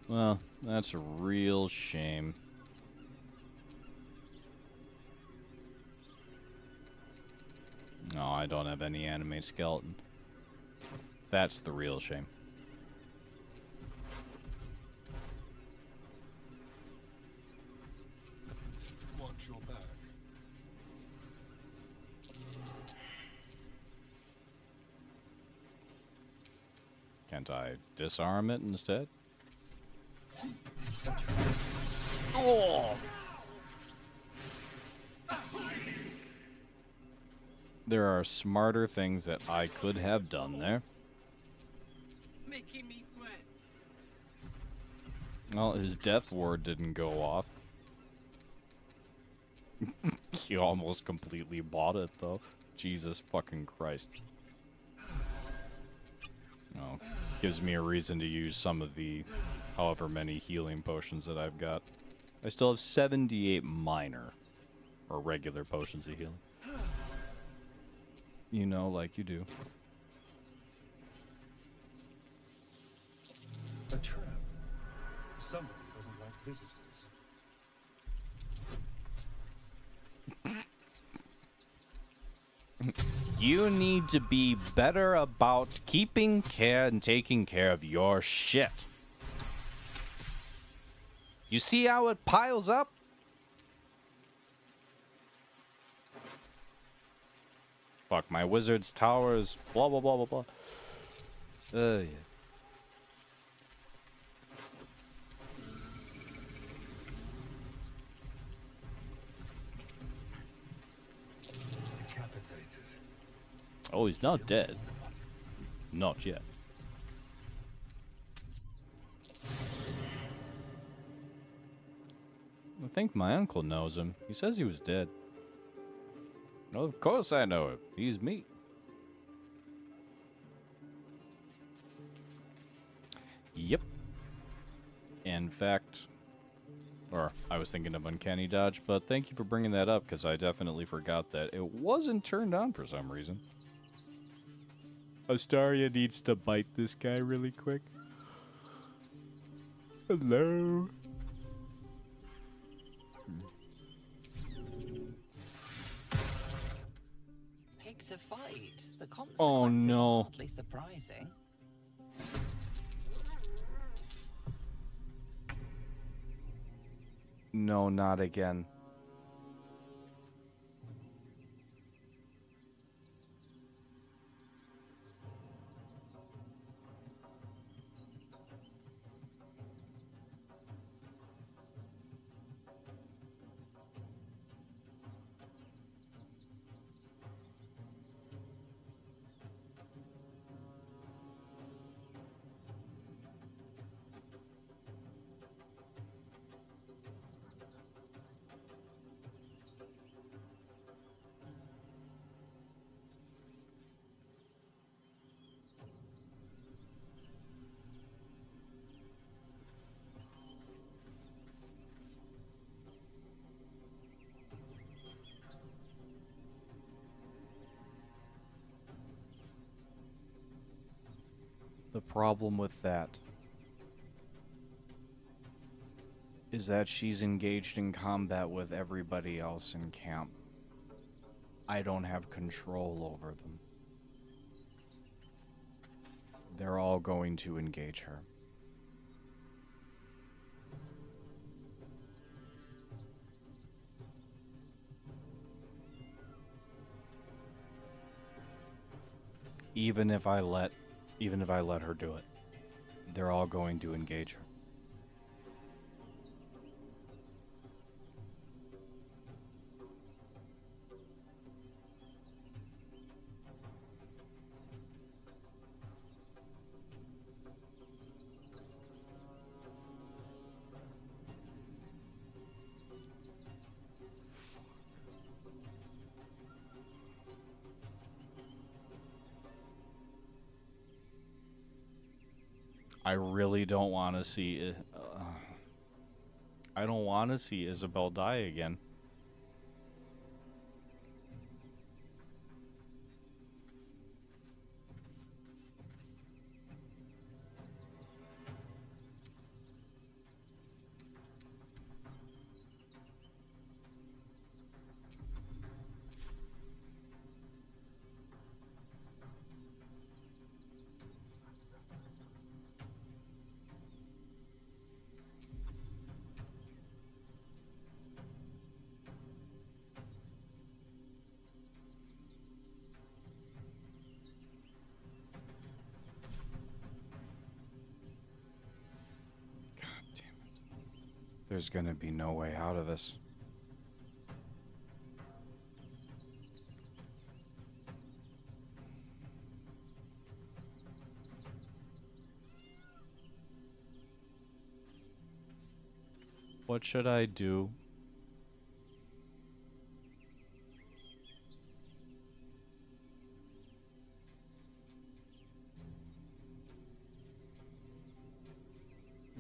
Speaker 1: Well, that's a real shame. No, I don't have any anime skeleton. That's the real shame.
Speaker 3: Watch your back.
Speaker 1: Can't I disarm it instead? Oh! There are smarter things that I could have done there.
Speaker 6: Making me sweat.
Speaker 1: Well, his death ward didn't go off. He almost completely bought it, though. Jesus fucking Christ. Oh, gives me a reason to use some of the however many healing potions that I've got. I still have 78 minor or regular potions of healing. You know, like you do.
Speaker 9: A trap. Somebody doesn't like visitors.
Speaker 1: You need to be better about keeping care and taking care of your shit. You see how it piles up? Fuck, my wizard's tower is blah blah blah blah blah. Yeah. Oh, he's not dead. Not yet. I think my uncle knows him. He says he was dead. Well, of course I know him. He's me. Yep. In fact, or I was thinking of Uncanny Dodge, but thank you for bringing that up because I definitely forgot that it wasn't turned on for some reason. Astaria needs to bite this guy really quick. Hello.
Speaker 4: Picked a fight. The consequences
Speaker 1: Oh, no.
Speaker 4: are hardly surprising.
Speaker 1: No, not again. The problem with that is that she's engaged in combat with everybody else in camp. I don't have control over them. They're all going to engage her. Even if I let her do it, they're all going to engage her. I really don't want to see I don't want to see Isabel die again. There's gonna be no way out of this. What should I do?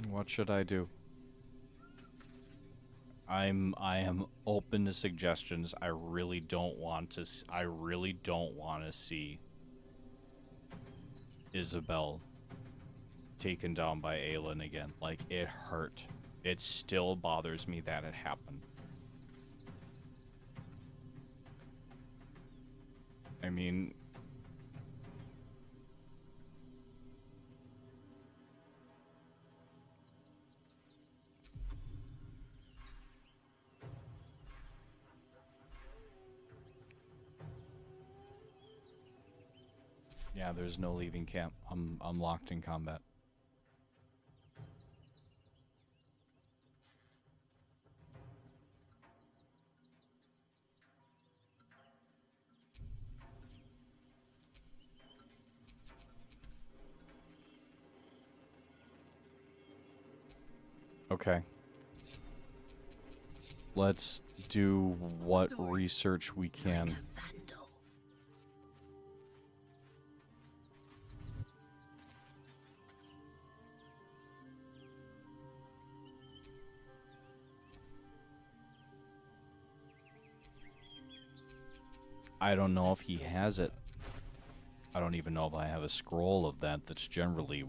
Speaker 1: What should I do? I am open to suggestions. I really don't want to see Isabel taken down by Aelin again. Like, it hurt. It still bothers me that it happened. I mean, yeah, there's no leaving camp. I'm locked in combat. Okay. Let's do what research we can. I don't know if he has it. I don't even know if I have a scroll of that that's generally...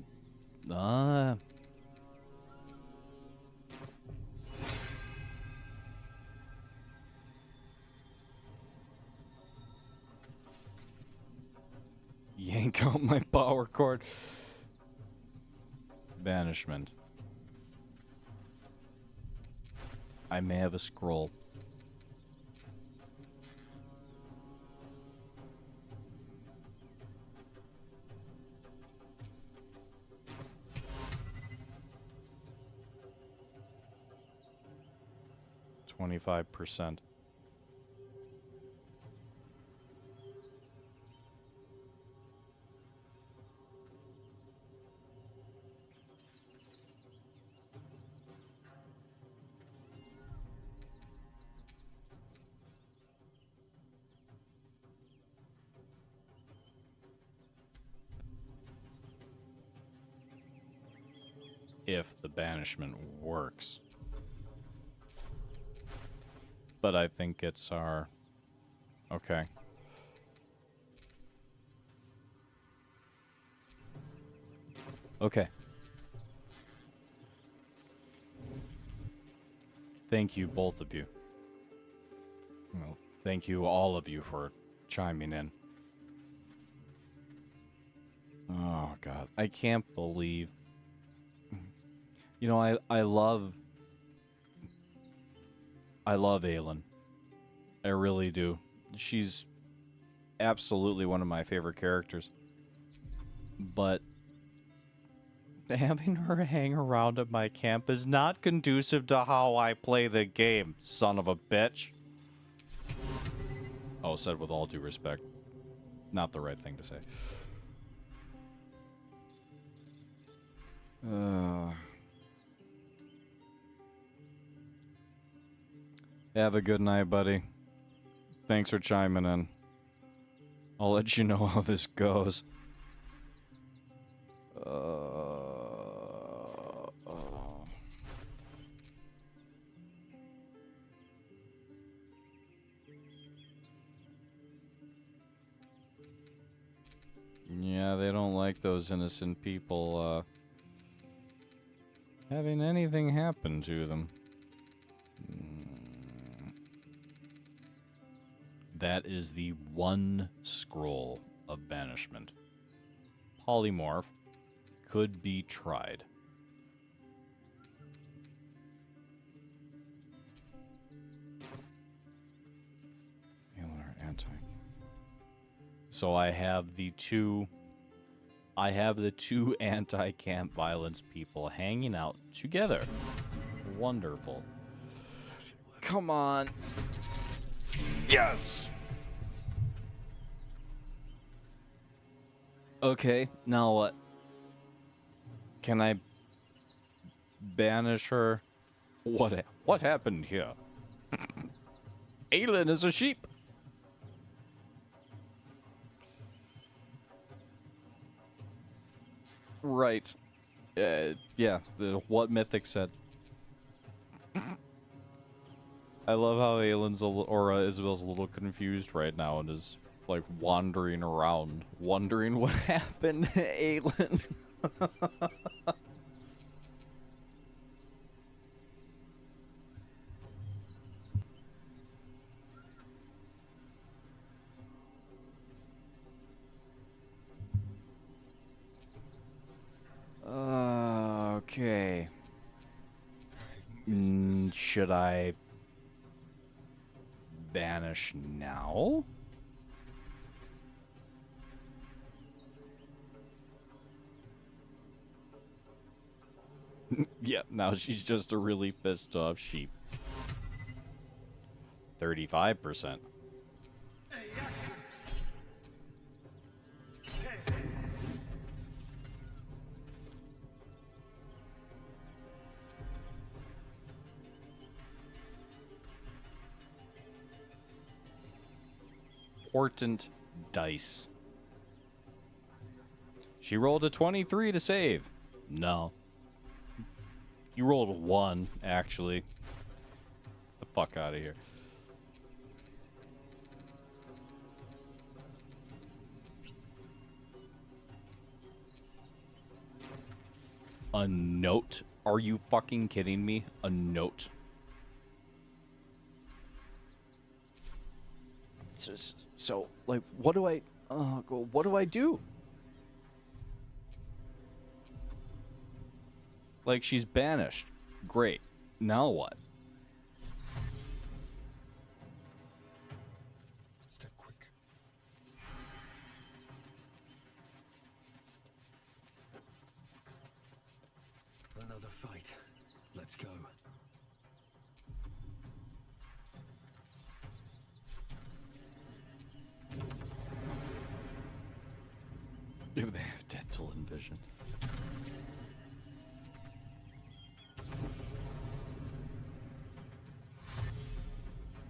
Speaker 1: Yank out my power cord. Banishment. I may have a scroll. %. If the banishment works. But I think it's our... Okay. Okay. Thank you, both of you. Well, thank you, all of you, for chiming in. Oh, God. I can't believe... You know, I love Aelin. I really do. She's absolutely one of my favorite characters. But having her hang around at my camp is not conducive to how I play the game, son of a bitch. Oh, said with all due respect. Not the right thing to say. Have a good night, buddy. Thanks for chiming in. I'll let you know how this goes. Yeah, they don't like those innocent people, having anything happen to them. That is the one scroll of banishment. Polymorph could be tried. Anti. So I have the two anti-camp violence people hanging out together. Wonderful. Come on. Yes! Okay, now what? Can I banish her? What happened here? Aelin is a sheep. Right. Yeah, what Mythic said. I love how Aelin's Isabel's a little confused right now and is like wandering around, wondering what happened to Aelin. Okay. Should I banish now? Yeah, now she's just a really pissed off sheep. 35%. important dice. She rolled a 23 to save. No. You rolled a 1, actually. The fuck out of here. A note? Are you fucking kidding me? A note. So like, what do I do? Like, she's banished. Great. Now what?
Speaker 3: Step quick. Another fight. Let's go.
Speaker 1: They have dental and vision.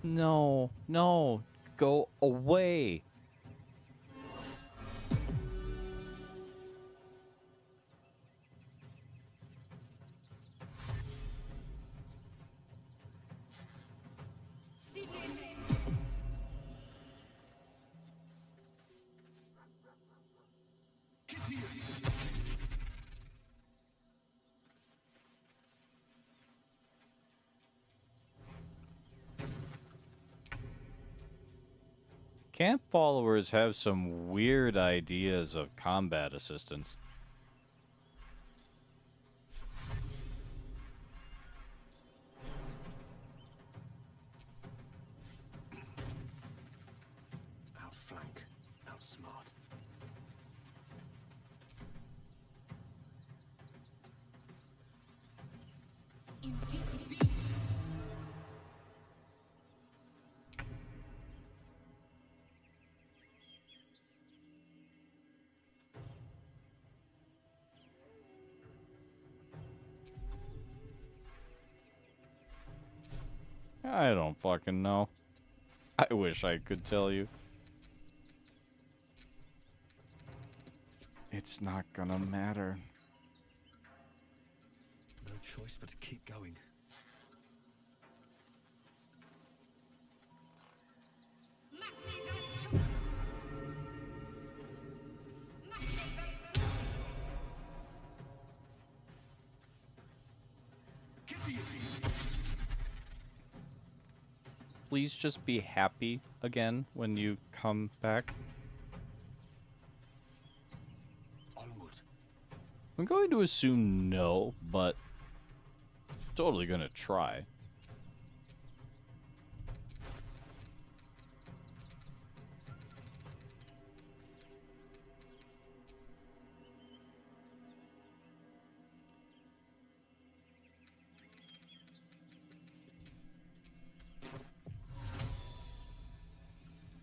Speaker 1: No, no, go away. Camp followers have some weird ideas of combat assistance.
Speaker 3: Outflank, outsmart.
Speaker 1: I don't fucking know. I wish I could tell you. It's not gonna matter.
Speaker 3: No choice but to keep going.
Speaker 1: Please just be happy again when you come back.
Speaker 3: Onward.
Speaker 1: I'm going to assume no, but totally gonna try.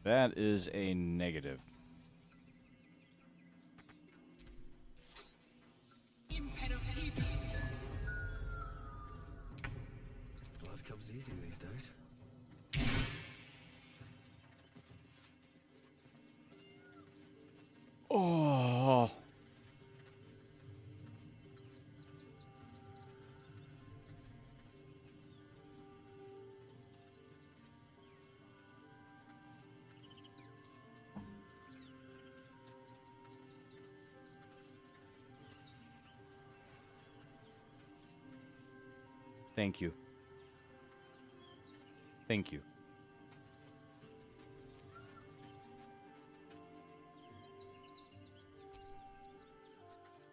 Speaker 1: That is a negative.
Speaker 3: Blood comes easy these days.
Speaker 1: Oh. Thank you. Thank you.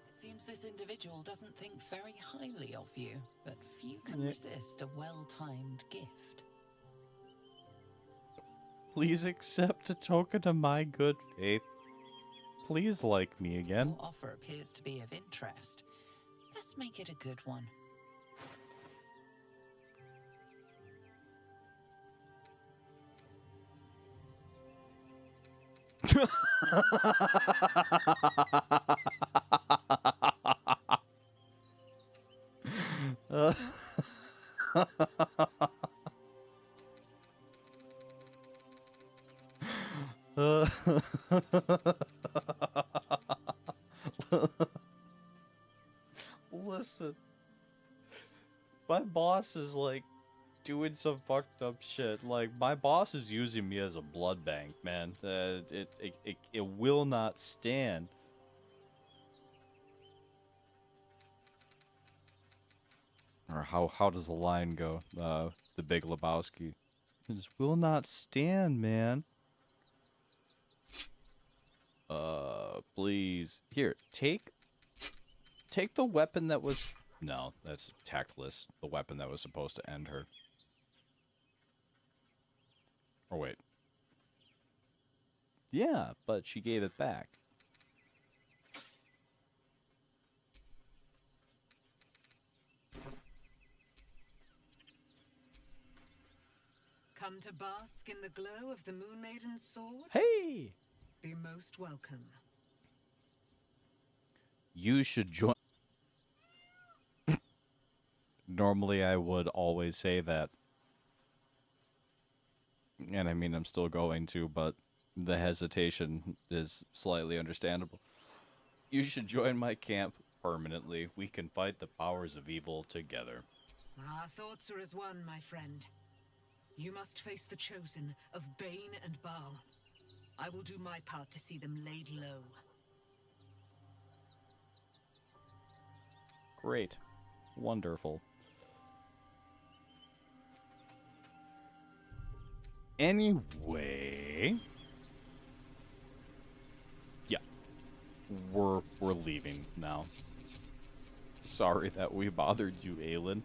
Speaker 4: It seems this individual doesn't think very highly of you, but few can resist a well-timed gift.
Speaker 1: Please accept a token of my good faith. Please like me again.
Speaker 4: Your offer appears to be of interest. Let's make it a good one.
Speaker 1: Listen, my boss is like doing some fucked up shit. Like, my boss is using me as a blood bank, man. It will not stand. Or how does the line go? The Big Lebowski. It just will not stand, man. Please. Here, take the weapon that was... No, that's tactless. The weapon that was supposed to end her. Or wait. Yeah, but she gave it back.
Speaker 6: Come to bask in the glow of the Moon Maiden's sword?
Speaker 1: Hey!
Speaker 6: Be most welcome.
Speaker 1: You should join... Normally I would always say that. And I mean, I'm still going to, but the hesitation is slightly understandable. You should join my camp permanently. We can fight the powers of evil together.
Speaker 6: Our thoughts are as one, my friend. You must face the chosen of Bane and Baal. I will do my part to see them laid low.
Speaker 1: Great. Wonderful. Anyway... Yeah. We're leaving now. Sorry that we bothered you, Aelin.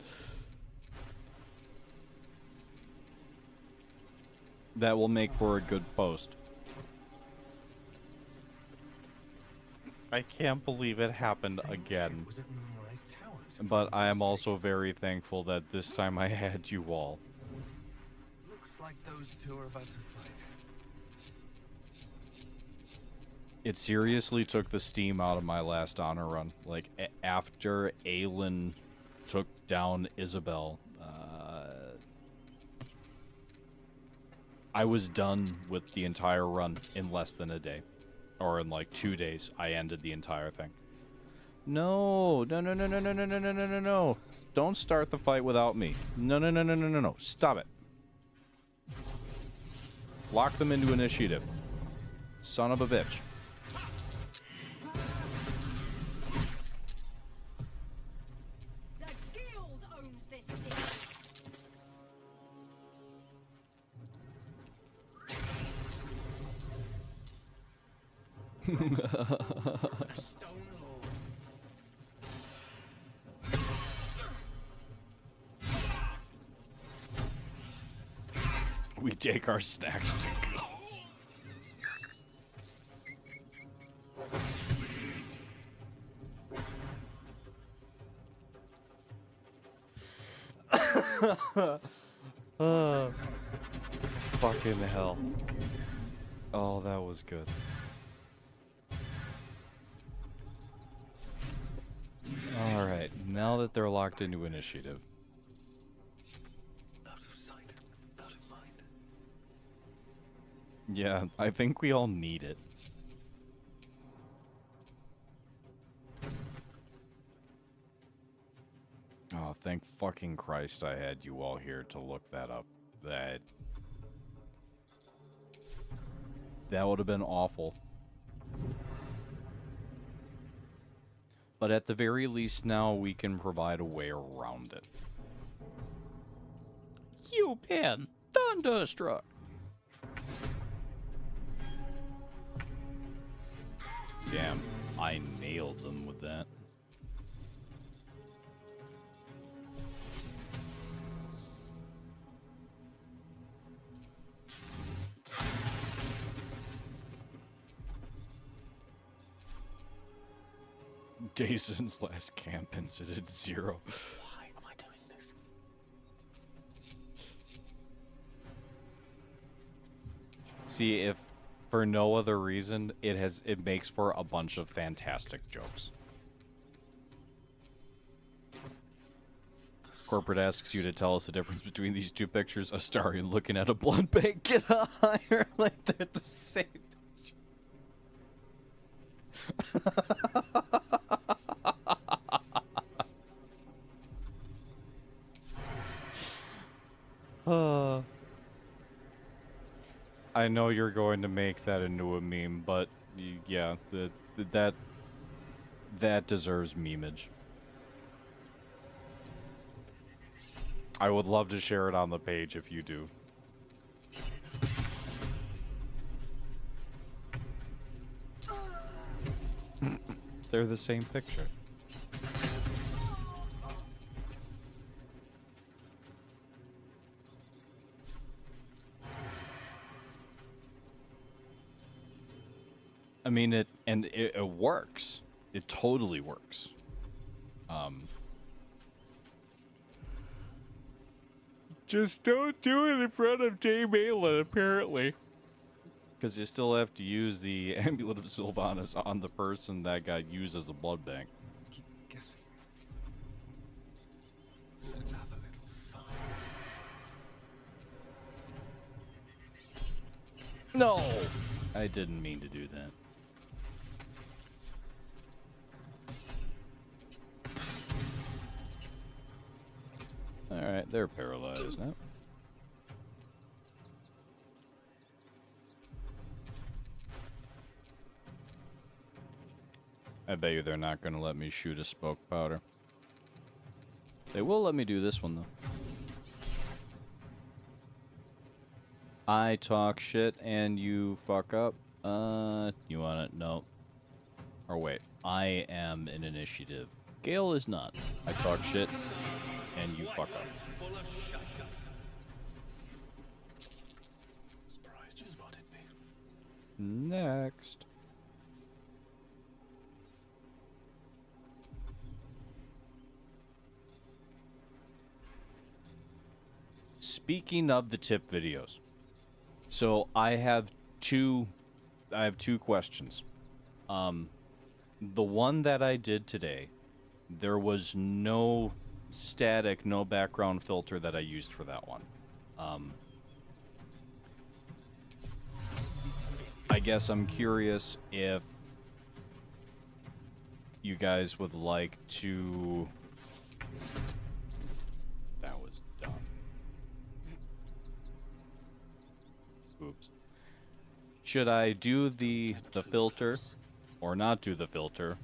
Speaker 1: That will make for a good post. I can't believe it happened again. But I am also very thankful that this time I had you all.
Speaker 3: Looks like those two are about to fight.
Speaker 1: It seriously took the steam out of my last honor run. Like, after Aelin took down Isabel, I was done with the entire run in less than a day. Or in like 2 days, I ended the entire thing. No, no, no, no, no, no, no, no, no, no, no, no. Don't start the fight without me. No, no, no, no, no, no, no. Stop it. Lock them into initiative. Son of a bitch.
Speaker 2: The guild owns this city.
Speaker 1: We take our snacks to go. Fucking hell. Oh, that was good. Alright, now that they're locked into initiative.
Speaker 3: Out of sight, out of mind.
Speaker 1: Yeah, I think we all need it. Oh, thank fucking Christ I had you all here to look that up. That would have been awful. But at the very least now we can provide a way around it. You pin Thunderstruck. Damn, I nailed them with that. Jason's last camp incident 0.
Speaker 3: Why am I doing this?
Speaker 1: See, if for no other reason, it makes for a bunch of fantastic jokes. Corporate asks you to tell us the difference between these two pictures. Astarion looking at a blood bank. Get higher, like they're the same I know you're going to make that into a meme, but yeah, that deserves memeage. I would love to share it on the page if you do. They're the same picture. I mean, it works. It totally works. Just don't do it in front of Jay Malin, apparently. Because you still have to use the Amulet of Sylvanas on the person that got used as a blood bank.
Speaker 9: Keep guessing. Let's have a little fun.
Speaker 1: No! I didn't mean to do that. Alright, they're paralyzed now. I bet you they're not going to let me shoot a smoke powder. They will let me do this one, though. I talk shit and you fuck up. You want it? No. Or wait, I am an initiative. Gale is not. I talk shit and you fuck up.
Speaker 9: Surprised you spotted me.
Speaker 1: Next. Speaking of the tip videos, so I have two questions. The one that I did today, there was no static, no background filter that I used for that one. I guess I'm curious if you guys would like to... That was dumb. Oops. Should I do the filter or not do the filter,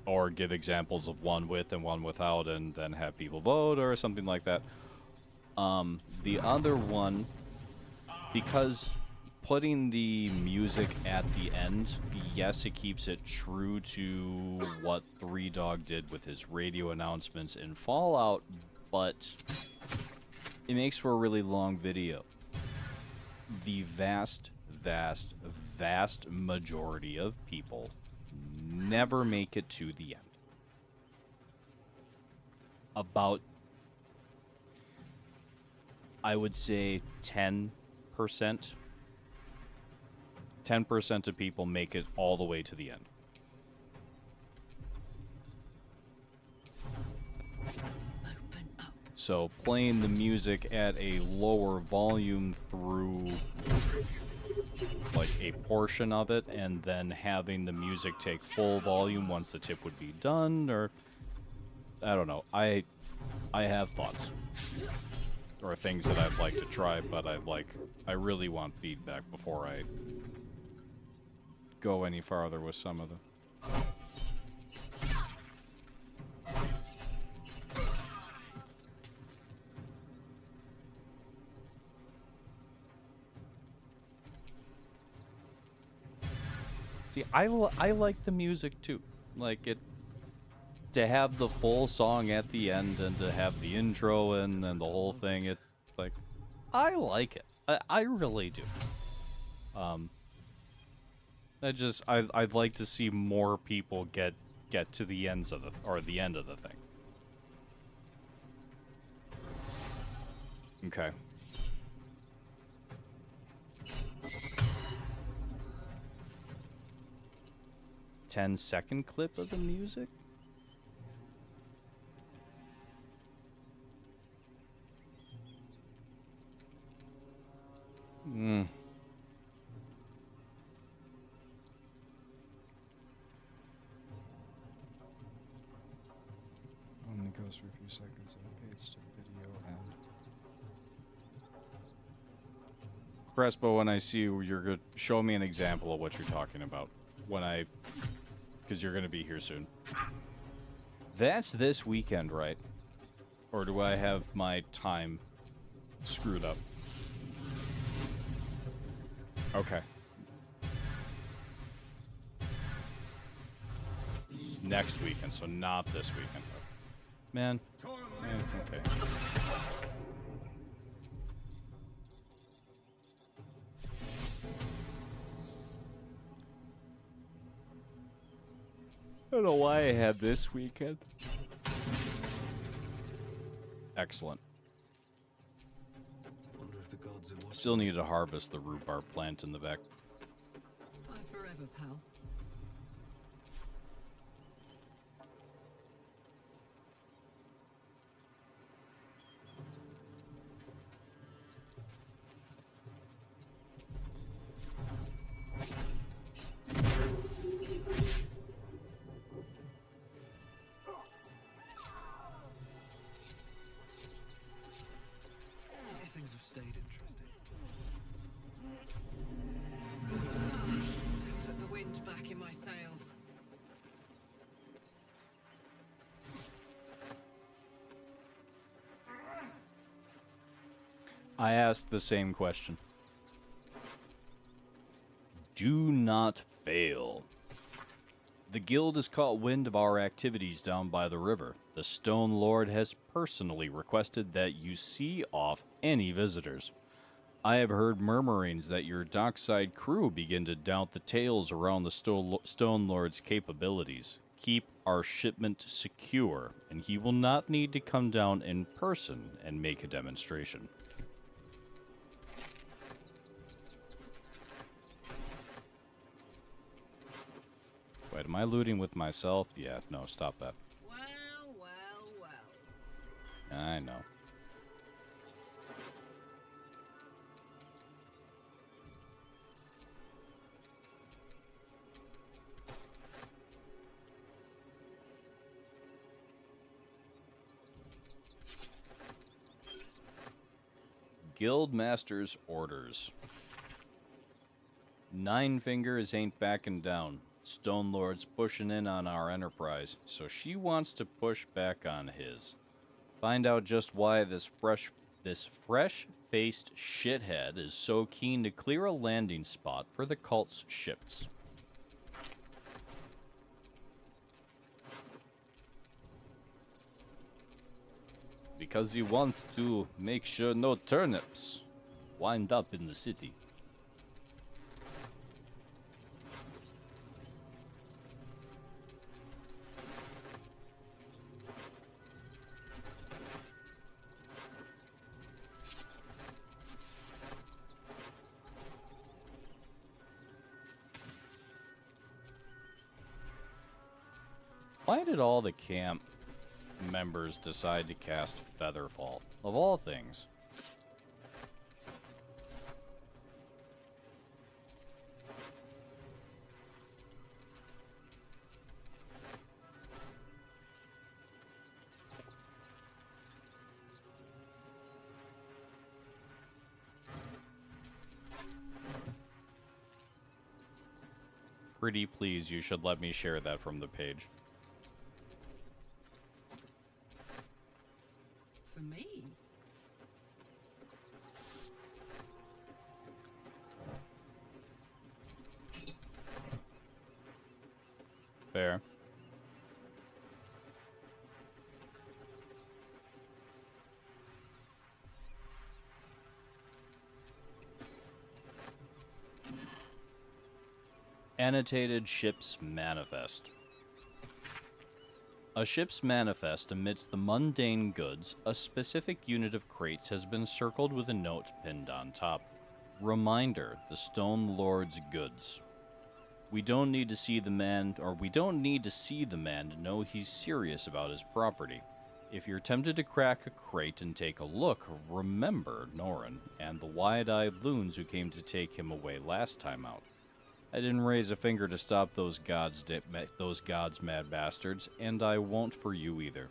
Speaker 1: or give examples of one with and one without and then have people vote or something like that? The other one, because putting the music at the end, yes, it keeps it true to what Three Dog did with his radio announcements in Fallout, but it makes for a really long video. The vast majority of people never make it to the end. About, I would say 10%. 10% of people make it all the way to the end.
Speaker 6: Open up.
Speaker 1: So playing the music at a lower volume through like a portion of it, and then having the music take full volume once the tip would be done, or I don't know. I have thoughts or things that I'd like to try, but I really want feedback before I go any farther with some of them. See, I like the music too. Like it, to have the full song at the end and to have the intro and then the whole thing. It like, I like it. I really do. I'd like to see more people get to the ends of the end of the thing. Okay. 10-second clip of the music? few seconds of updates to the video and Crespo, when I see you, you're going to show me an example of what you're talking about. Because you're going to be here soon. That's this weekend, right? Or do I have my time screwed up? Okay. Next weekend, so not this weekend. Man. Okay. I don't know why I had this weekend. Excellent. Still need to harvest the rhubarb plant in the back.
Speaker 6: Bye forever, pal.
Speaker 5: These things have stayed interesting.
Speaker 6: Put the wind back in my sails.
Speaker 1: I asked the same question. Do not fail. The guild has caught wind of our activities down by the river. The Stone Lord has personally requested that you see off any visitors. I have heard murmurings that your dockside crew begin to doubt the tales around the Stone Lord's capabilities. Keep our shipment secure, and he will not need to come down in person and make a demonstration. Wait, am I looting with myself? Yeah, no, stop that.
Speaker 6: Well, well, well.
Speaker 1: I know. Guildmaster's orders. Nine Fingers ain't backing down. Stone Lord's pushing in on our enterprise, so she wants to push back on his. Find out just why this fresh-faced shithead is so keen to clear a landing spot for the cult's ships. Because he wants to make sure no turnips wind up in the city. Why did all the camp members decide to cast Featherfall, of all things? Pretty please, you should let me share that from the page.
Speaker 6: For me?
Speaker 1: Fair. Annotated Ship's Manifest. A ship's manifest amidst the mundane goods, a specific unit of crates has been circled with a note pinned on top. Reminder, the Stone Lord's goods. We don't need to see the man to know he's serious about his property. If you're tempted to crack a crate and take a look, remember Norin and the wide-eyed loons who came to take him away last time out. I didn't raise a finger to stop those gods mad bastards, and I won't for you either.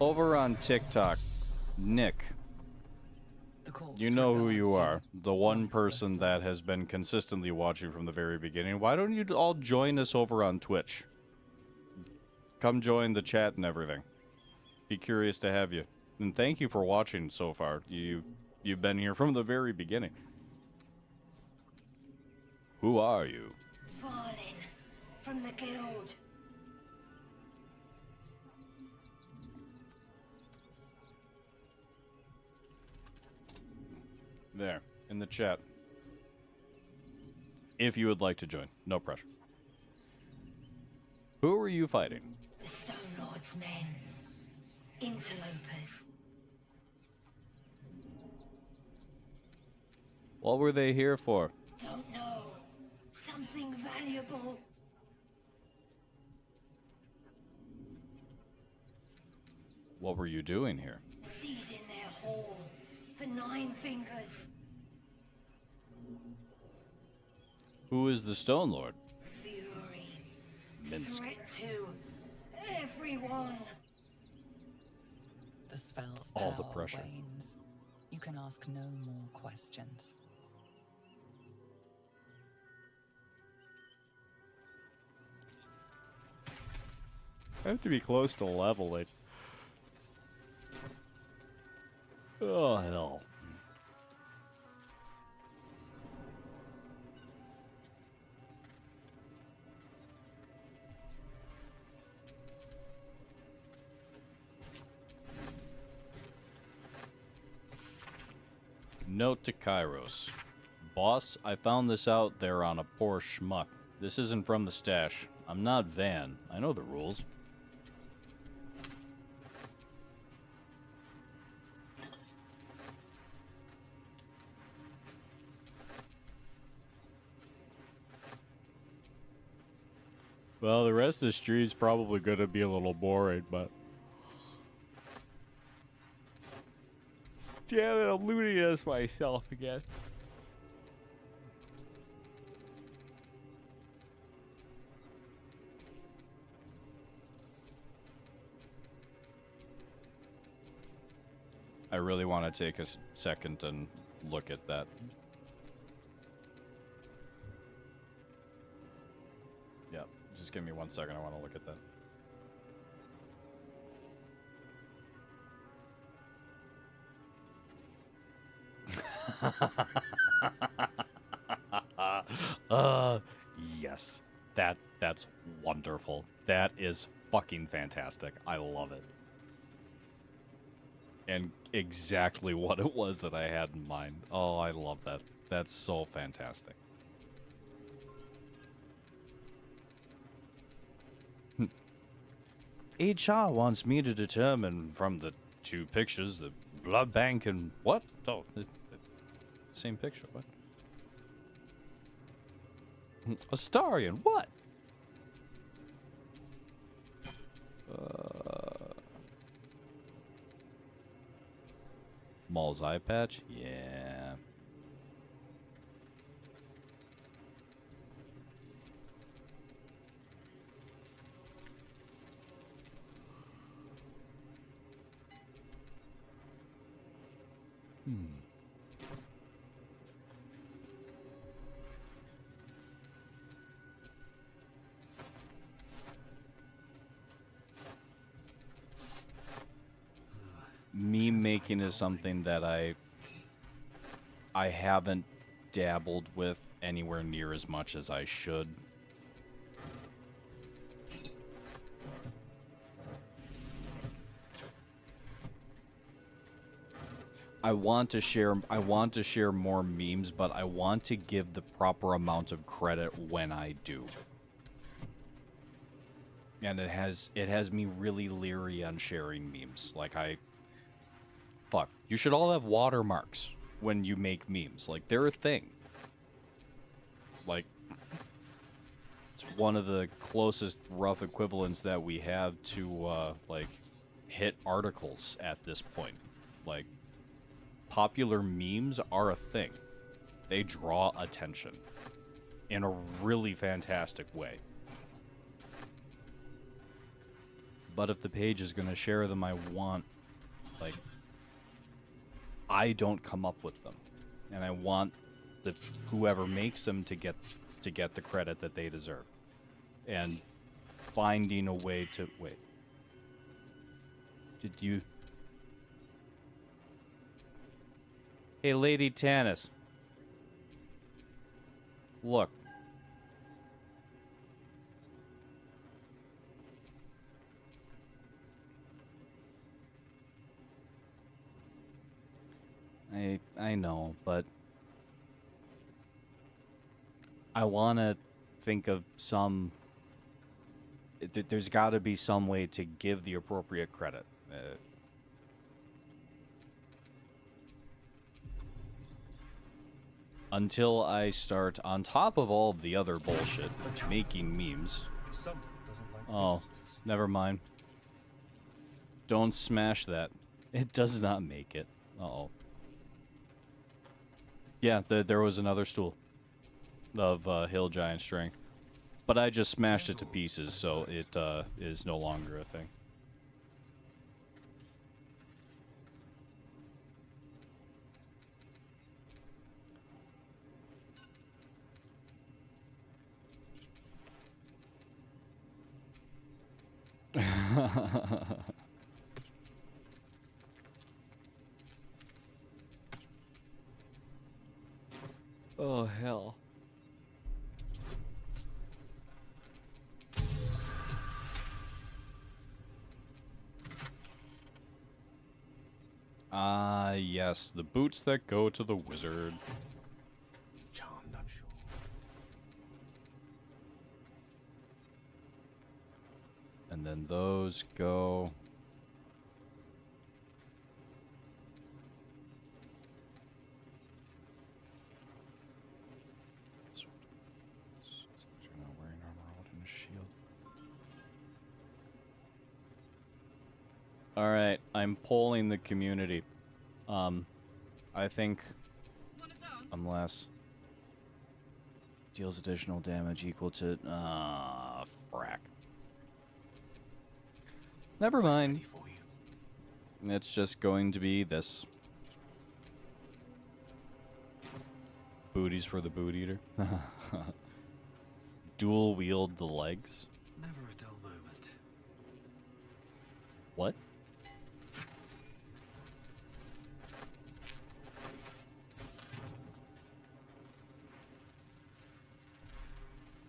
Speaker 1: Over on TikTok, Nick, you know who you are. The one person that has been consistently watching from the very beginning. Why don't you all join us over on Twitch? Come join the chat and everything. Be curious to have you. And thank you for watching so far. You've been here from the very beginning. Who are you?
Speaker 10: Fallen from the guild.
Speaker 1: There, in the chat. If you would like to join, no pressure. Who are you fighting?
Speaker 10: The Stone Lord's men. Interlopers.
Speaker 1: What were they here for?
Speaker 10: Don't know. Something valuable.
Speaker 1: What were you doing here?
Speaker 10: Seizing their haul for 9 fingers.
Speaker 1: Who is the Stone Lord?
Speaker 10: Fury.
Speaker 1: Minsk.
Speaker 10: Threat to everyone.
Speaker 4: The spell's
Speaker 1: All
Speaker 4: power
Speaker 1: the pressure.
Speaker 4: wanes. You can ask no more questions.
Speaker 1: I have to be close to leveling. Oh, hell. Note to Kairos. Boss, I found this out there on a poor schmuck. This isn't from the stash. I'm not Van. I know the rules. Well, the rest of the stream's probably going to be a little boring, but... Damn it, I'm looting this myself again. I really want to take a second and look at that. Yeah, just give me 1 second. I want to look at that. Yes. That's wonderful. That is fucking fantastic. I love it. And exactly what it was that I had in mind. Oh, I love that. That's so fantastic. HR wants me to determine from the 2 pictures the blood bank and what? Oh, the same picture. What? Astarion. What? Maul's eye patch? Yeah. Meme making is something that I haven't dabbled with anywhere near as much as I should. I want to share more memes, but I want to give the proper amount of credit when I do. And it has me really leery on sharing memes. Like fuck. You should all have watermarks when you make memes. Like, they're a thing. Like, it's one of the closest rough equivalents that we have to, like, hit articles at this point. Like, popular memes are a thing. They draw attention in a really fantastic way. But if the page is going to share them, I want, like, I don't come up with them. And I want the whoever makes them to get the credit that they deserve. And finding a way to... Wait. Did you... Hey, Lady Tanis. Look. I know, but I want to think of some... There's got to be some way to give the appropriate credit. Until I start, on top of all of the other bullshit, making memes. Oh, never mind. Don't smash that. It does not make it. Uh-oh. Yeah, there was another stool of Hill Giant Strength. But I just smashed it to pieces, so it is no longer a thing. Oh, hell. Ah, yes, the boots that go to the wizard.
Speaker 5: Charmed, I'm sure.
Speaker 1: And then those go... You're not wearing armor, holding a shield. Alright, I'm polling the community. I think... Unless... Deals additional damage equal to... frack. Never mind. It's just going to be this. Booties for the boot eater. Dual wield the legs.
Speaker 5: Never a dull moment.
Speaker 1: What?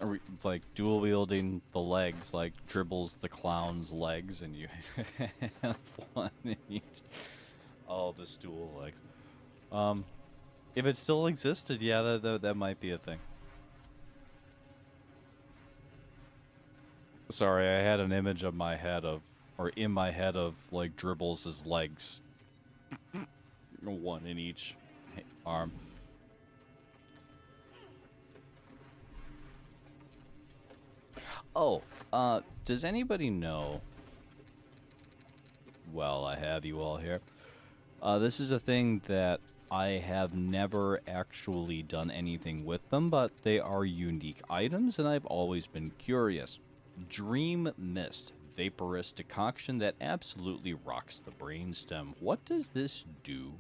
Speaker 1: Are we, like, dual wielding the legs, like, dribbles the clown's legs, and you have one in each. Oh, the dual legs. If it still existed, yeah, that might be a thing. Sorry, I had an image of my head of, or in my head of, like, dribbles' legs. One in each arm. Oh, does anybody know? Well, I have you all here. This is a thing that I have never actually done anything with them, but they are unique items, and I've always been curious. Dream Mist, vaporous decoction that absolutely rocks the brainstem. What does this do?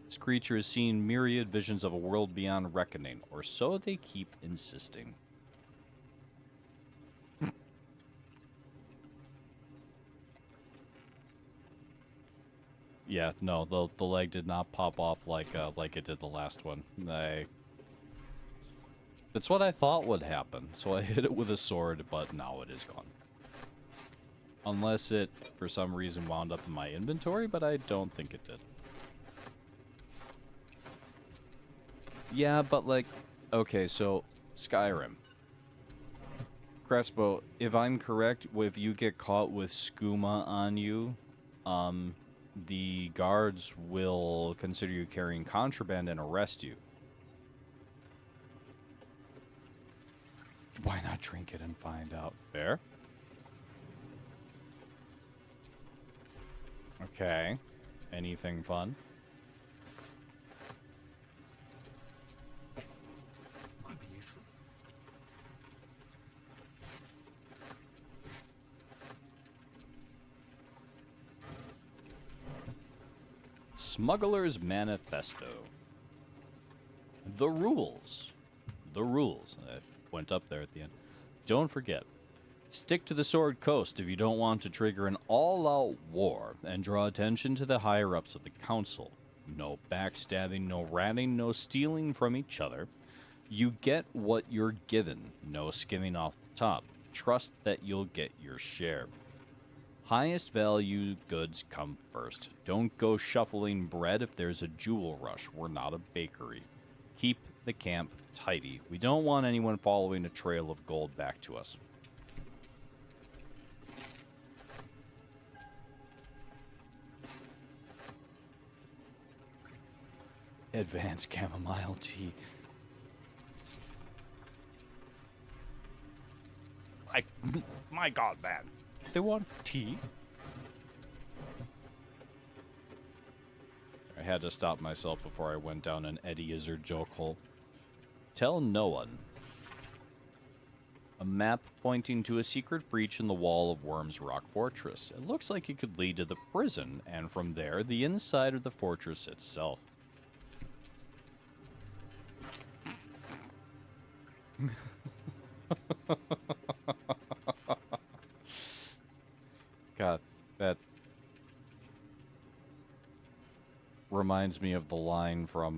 Speaker 1: This creature has seen myriad visions of a world beyond reckoning, or so they keep insisting. Yeah, no, the leg did not pop off like it did the last one. That's what I thought would happen, so I hit it with a sword, but now it is gone. Unless it, for some reason, wound up in my inventory, but I don't think it did. Yeah, but like, okay, so Skyrim. Crespo, if I'm correct, if you get caught with skooma on you, the guards will consider you carrying contraband and arrest you. Why not drink it and find out? Fair. Okay. Anything fun?
Speaker 5: Might be useful.
Speaker 1: Smuggler's Manifesto. The rules. The rules. I went up there at the end. Don't forget. Stick to the Sword Coast if you don't want to trigger an all-out war and draw attention to the higher-ups of the Council. No backstabbing, no ratting, no stealing from each other. You get what you're given, no skimming off the top. Trust that you'll get your share. Highest value goods come first. Don't go shuffling bread if there's a jewel rush. We're not a bakery. Keep the camp tidy. We don't want anyone following a trail of gold back to us. Advanced chamomile tea. My God, man. They want tea? I had to stop myself before I went down an Eddie Izzard joke hole. Tell no one. A map pointing to a secret breach in the wall of Worm's Rock Fortress. It looks like it could lead to the prison, and from there, the inside of the fortress itself. God, that reminds me of the line from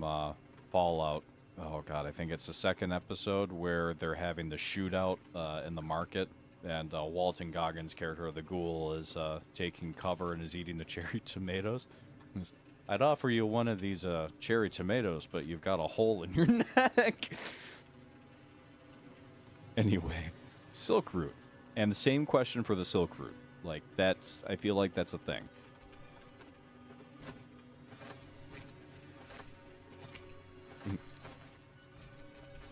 Speaker 1: Fallout. Oh God, I think it's the second episode where they're having the shootout in the market, and Walton Goggins' character, the ghoul, is taking cover and is eating the cherry tomatoes. I'd offer you one of these cherry tomatoes, but you've got a hole in your neck. Anyway, Silk Route. And the same question for the Silk Route. Like, I feel like that's a thing.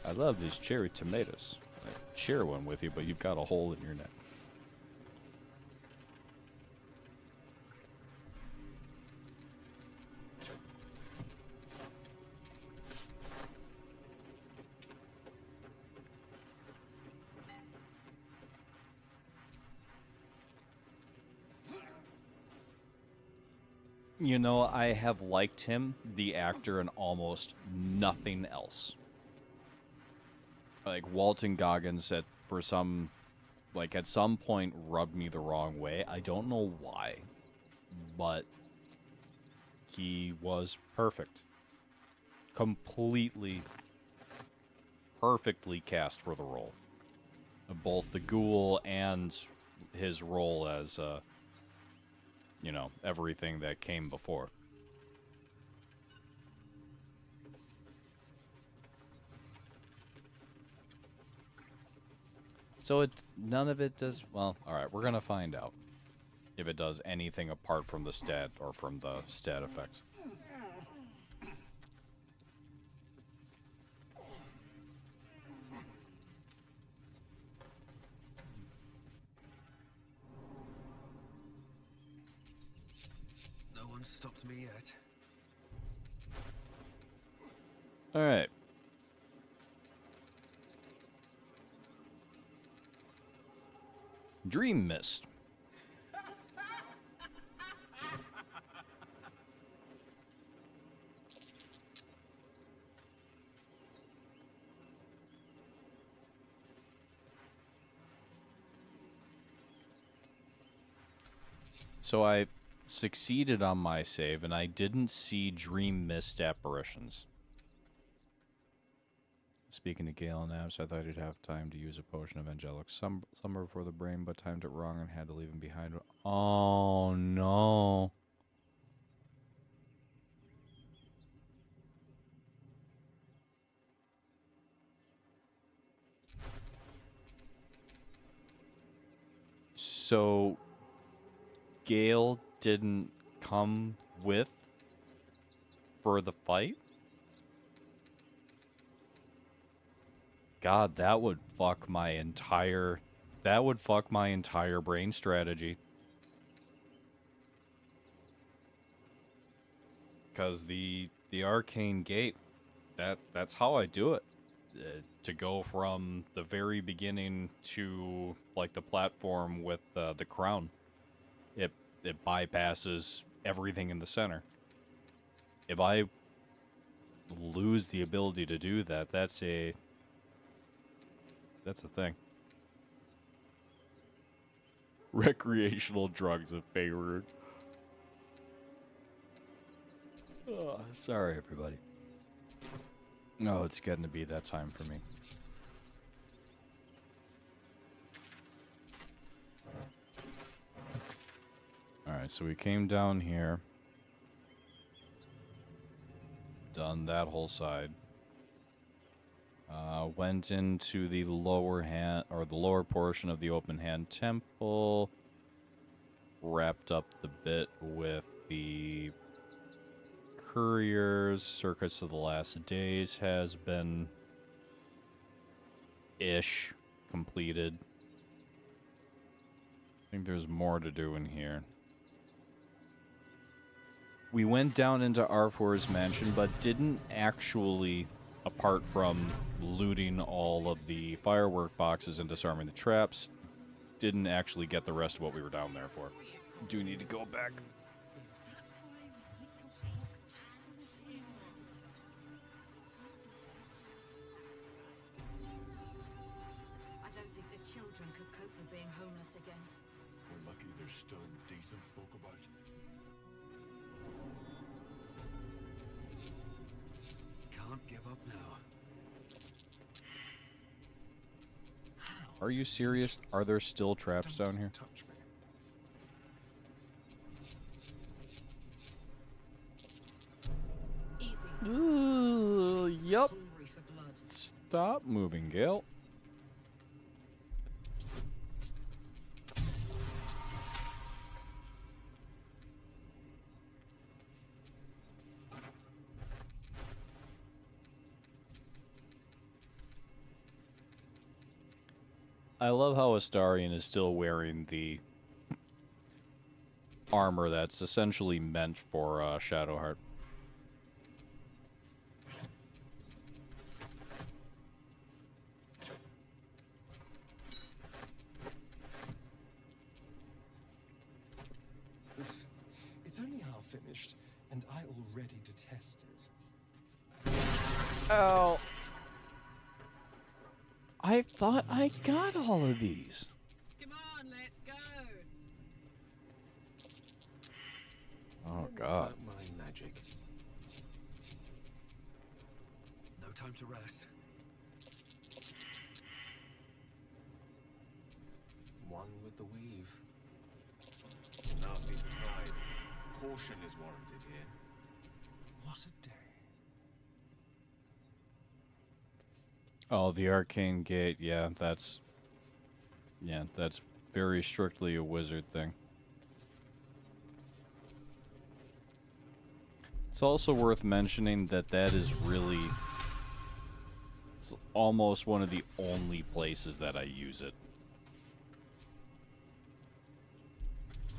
Speaker 1: I love these cherry tomatoes. I'd share one with you, but you've got a hole in your neck. You know, I have liked him, the actor, in almost nothing else. Like, Walton Goggins at some point rubbed me the wrong way. I don't know why, but he was perfect. Completely, perfectly cast for the role. Both the ghoul and his role as, you know, everything that came before. So none of it does, well, alright, we're gonna find out if it does anything apart from the stat, or from the stat effects.
Speaker 5: No one stopped me yet.
Speaker 1: Alright. Dream Mist. So I succeeded on my save, and I didn't see Dream Mist apparitions. Speaking to Gale and Abs, I thought he'd have time to use a potion of angelic summer before the brain, but timed it wrong and had to leave him behind. Oh no. So Gale didn't come with for the fight? God, that would fuck my entire brain strategy. Cuz the arcane gate, that's how I do it. To go from the very beginning to like the platform with the crown. It bypasses everything in the center. if I lose the ability to do that, that's a thing. Recreational drugs are favored. Oh, sorry, everybody. No, it's getting to be that time for me. Alright, so we came down here. Done that whole side. Went into the lower hand, or the lower portion of the open hand temple. Wrapped up the bit with the couriers. Circuits of the Last Days has been ish completed. I think there's more to do in here. We went down into Arthur's mansion, but didn't actually, apart from looting all of the firework boxes and disarming the traps, didn't actually get the rest of what we were down there for. Do need to go back.
Speaker 6: I don't think the children could cope with being homeless again.
Speaker 5: We're lucky there's still decent folk about.
Speaker 7: Can't give up now.
Speaker 1: Are you serious? Are there still traps down here?
Speaker 3: Touch me.
Speaker 6: Easy.
Speaker 1: Ooh, yep.
Speaker 6: Hungry for blood.
Speaker 1: Stop moving, Gale. I love how Astarion is still wearing the armor that's essentially meant for Shadowheart.
Speaker 9: It's only half finished, and I already detest it.
Speaker 1: Oh. I thought I got all of these.
Speaker 6: Come on, let's go.
Speaker 1: Oh, God.
Speaker 5: My magic.
Speaker 7: No time to rest.
Speaker 5: One with the weave. Nasty surprise. Caution is warranted here.
Speaker 9: What a day.
Speaker 1: Oh, the arcane gate. Yeah, that's very strictly a wizard thing. It's also worth mentioning that is really, it's almost one of the only places that I use it.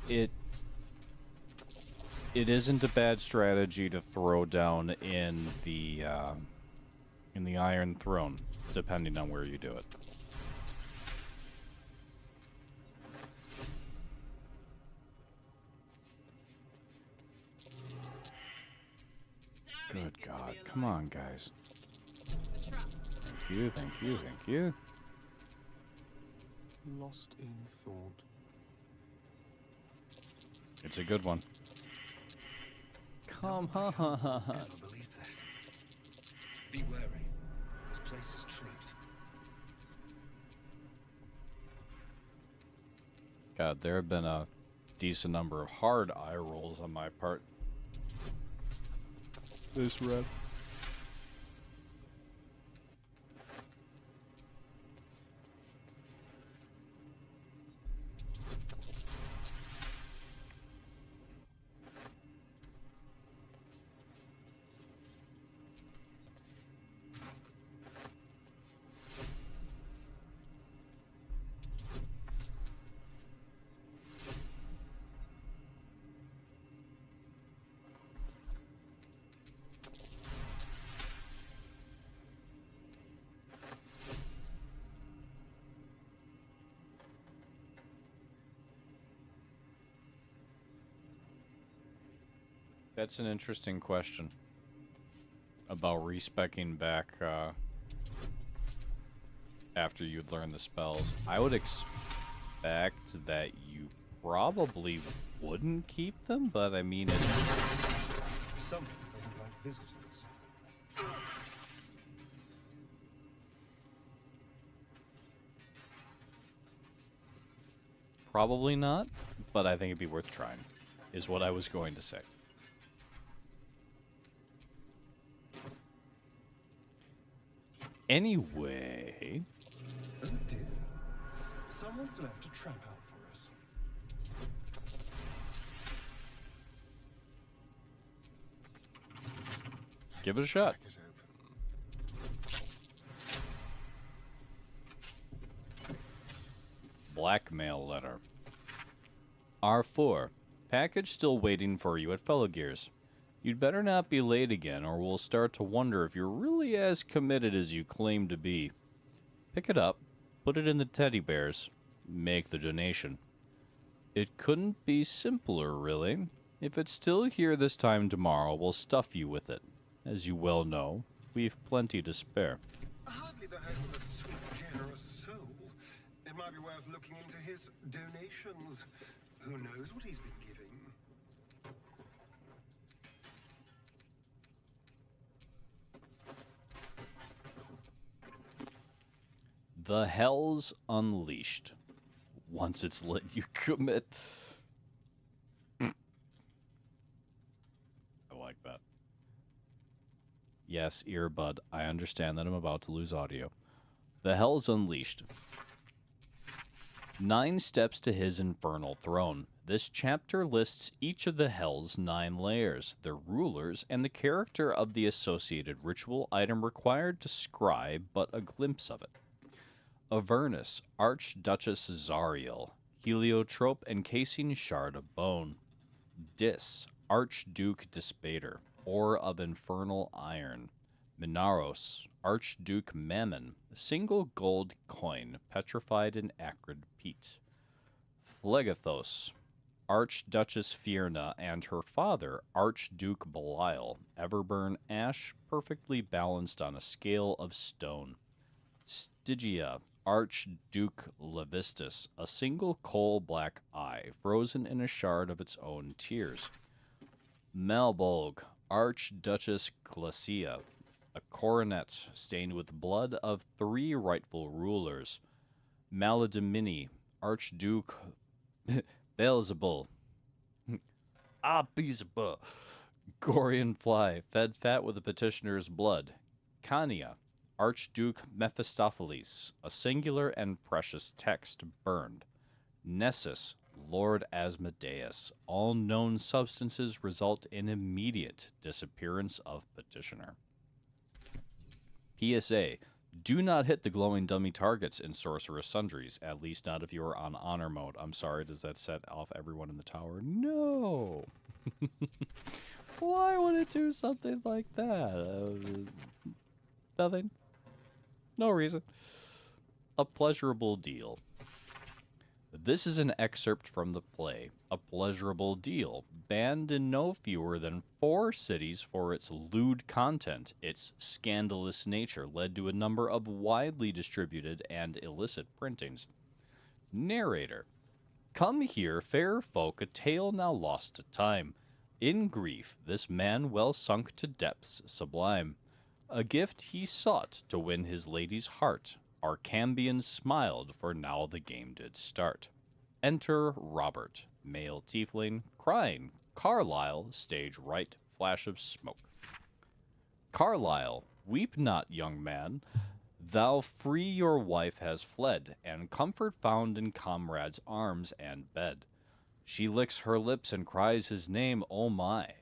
Speaker 1: It isn't a bad strategy to throw down in the Iron Throne, depending on where you do it. Good God, come on, guys. Thank you, thank you, thank you.
Speaker 5: Lost in thought.
Speaker 1: It's a good one. Come on.
Speaker 7: Never believe this. Be wary. This place is trapped.
Speaker 1: God, there have been a decent number of hard eye rolls on my part. This red. That's an interesting question about respecking back after you'd learn the spells. I would expect that you probably wouldn't keep them, but I mean,
Speaker 9: Someone doesn't like visitors.
Speaker 1: probably not, but I think it'd be worth trying, is what I was going to say. Anyway...
Speaker 9: Oh dear. Someone's left a trap out for us.
Speaker 1: Give it a shot.
Speaker 9: Crack it open.
Speaker 1: Blackmail letter. R4. Package still waiting for you at Fellow Gears. You'd better not be late again, or we'll start to wonder if you're really as committed as you claim to be. Pick it up, put it in the teddy bears, make the donation. It couldn't be simpler, really. If it's still here this time tomorrow, we'll stuff you with it. As you well know, we've plenty to spare.
Speaker 9: Hardly the home of a sweet, generous soul. It might be worth looking into his donations. Who knows what he's been giving?
Speaker 1: The Hell's Unleashed. Once it's lit, you commit. I like that. Yes, earbud, I understand that I'm about to lose audio. The Hell's Unleashed. 9 steps to his infernal throne. This chapter lists each of the Hell's 9 layers, their rulers, and the character of the associated ritual item required to scry but a glimpse of it. Avernus, Archduchess Zariel, Heliotrope encasing shard of bone. Dis, Archduke Despater, ore of infernal iron. Minaros, Archduke Mammon, single gold coin petrified in acrid peat. Phlegathos, Archduchess Fierna and her father, Archduke Belial, everburn ash perfectly balanced on a scale of stone. Stygia, Archduke Levistus, a single coal-black eye, frozen in a shard of its own tears. Malbolg, Archduchess Glacia, a coronet stained with blood of 3 rightful rulers. Maladamini, Archduke Beelzebul, Beelzebul, Gorian fly, fed fat with the petitioner's blood. Khania, Archduke Mephistopheles, a singular and precious text burned. Nessus, Lord Asmodeus, all known substances result in immediate disappearance of petitioner. PSA, do not hit the glowing dummy targets in Sorcerous Sundries, at least not if you are on honor mode. I'm sorry, does that set off everyone in the tower? No! Why would it do something like that? Nothing. No reason. A pleasurable deal. This is an excerpt from the play, A Pleasurable Deal, banned in no fewer than 4 cities for its lewd content. Its scandalous nature led to a number of widely distributed and illicit printings. Narrator. Come here, fair folk, a tale now lost to time. In grief, this man well sunk to depths sublime. A gift he sought to win his lady's heart. Arcambian smiled, for now the game did start. Enter Robert, male tiefling, crying. Carlyle, stage right, flash of smoke. Carlyle, weep not, young man. Thou free your wife has fled, and comfort found in comrade's arms and bed. She licks her lips and cries his name, oh my.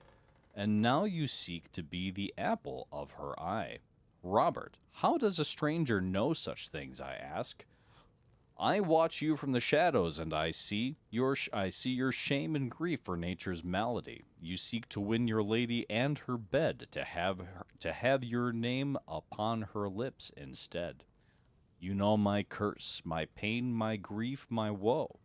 Speaker 1: And now you seek to be the apple of her eye. Robert, how does a stranger know such things, I ask? I watch you from the shadows, and I see your shame and grief for nature's malady. You seek to win your lady and her bed, to have your name upon her lips instead. You know my curse, my pain, my grief, my woe.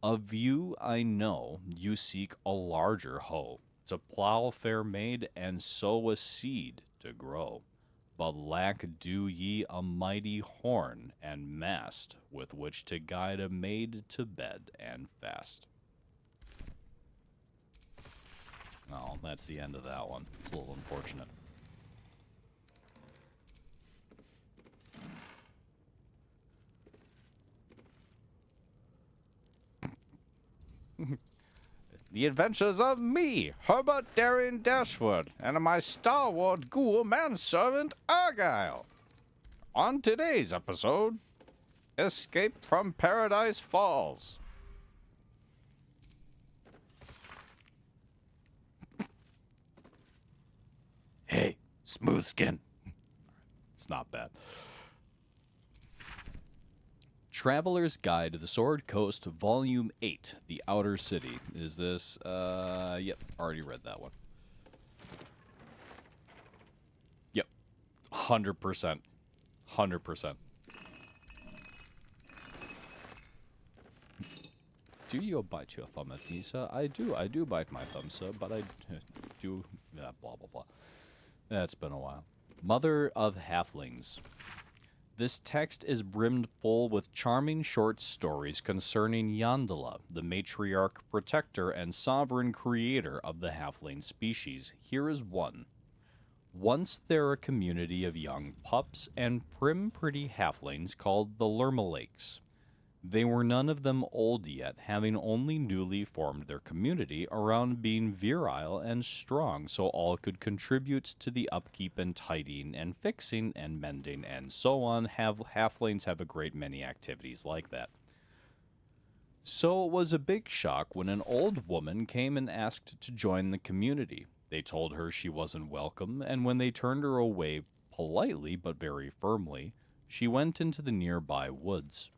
Speaker 1: Of you I know you seek a larger hoe, to plow fair maid and sow a seed to grow. But lack do ye a mighty horn and mast with which to guide a maid to bed and fast. Oh, that's the end of that one. It's a little unfortunate. The adventures of me, Herbert Darien Dashwood, and my stalwart ghoul manservant Argyle. On today's episode, Escape from Paradise Falls. Hey, smooth skin. It's not bad. Traveler's Guide to the Sword Coast, Volume 8, The Outer City. Is this, yep, already read that one. Yep, 100%. 100%. Do you bite your thumb at me, sir? I do bite my thumb, sir, but I do, blah, blah, blah. That's been a while. Mother of Halflings. This text is brimmed full with charming short stories concerning Yandala, the matriarch, protector, and sovereign creator of the halfling species. Here is one. Once there a community of young pups and prim pretty halflings called the Lermalakes. They were none of them old yet, having only newly formed their community around being virile and strong, so all could contribute to the upkeep and tidying and fixing and mending and so on. Halflings have a great many activities like that. So it was a big shock when an old woman came and asked to join the community. They told her she wasn't welcome, and when they turned her away politely but very firmly, she went into the nearby woods.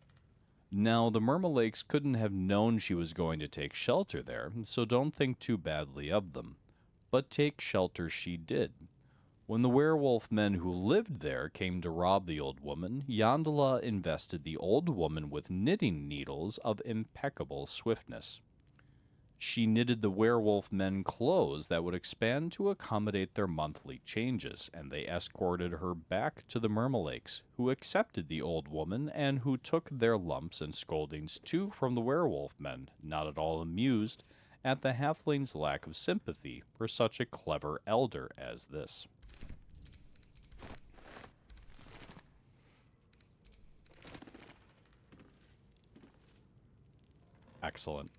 Speaker 1: Now, the Mermalakes couldn't have known she was going to take shelter there, so don't think too badly of them. But take shelter she did. When the werewolf men who lived there came to rob the old woman, Yandala invested the old woman with knitting needles of impeccable swiftness. She knitted the werewolf men clothes that would expand to accommodate their monthly changes, and they escorted her back to the Mermalakes, who accepted the old woman and who took their lumps and scoldings too from the werewolf men, not at all amused at the halfling's lack of sympathy for such a clever elder as this. Excellent.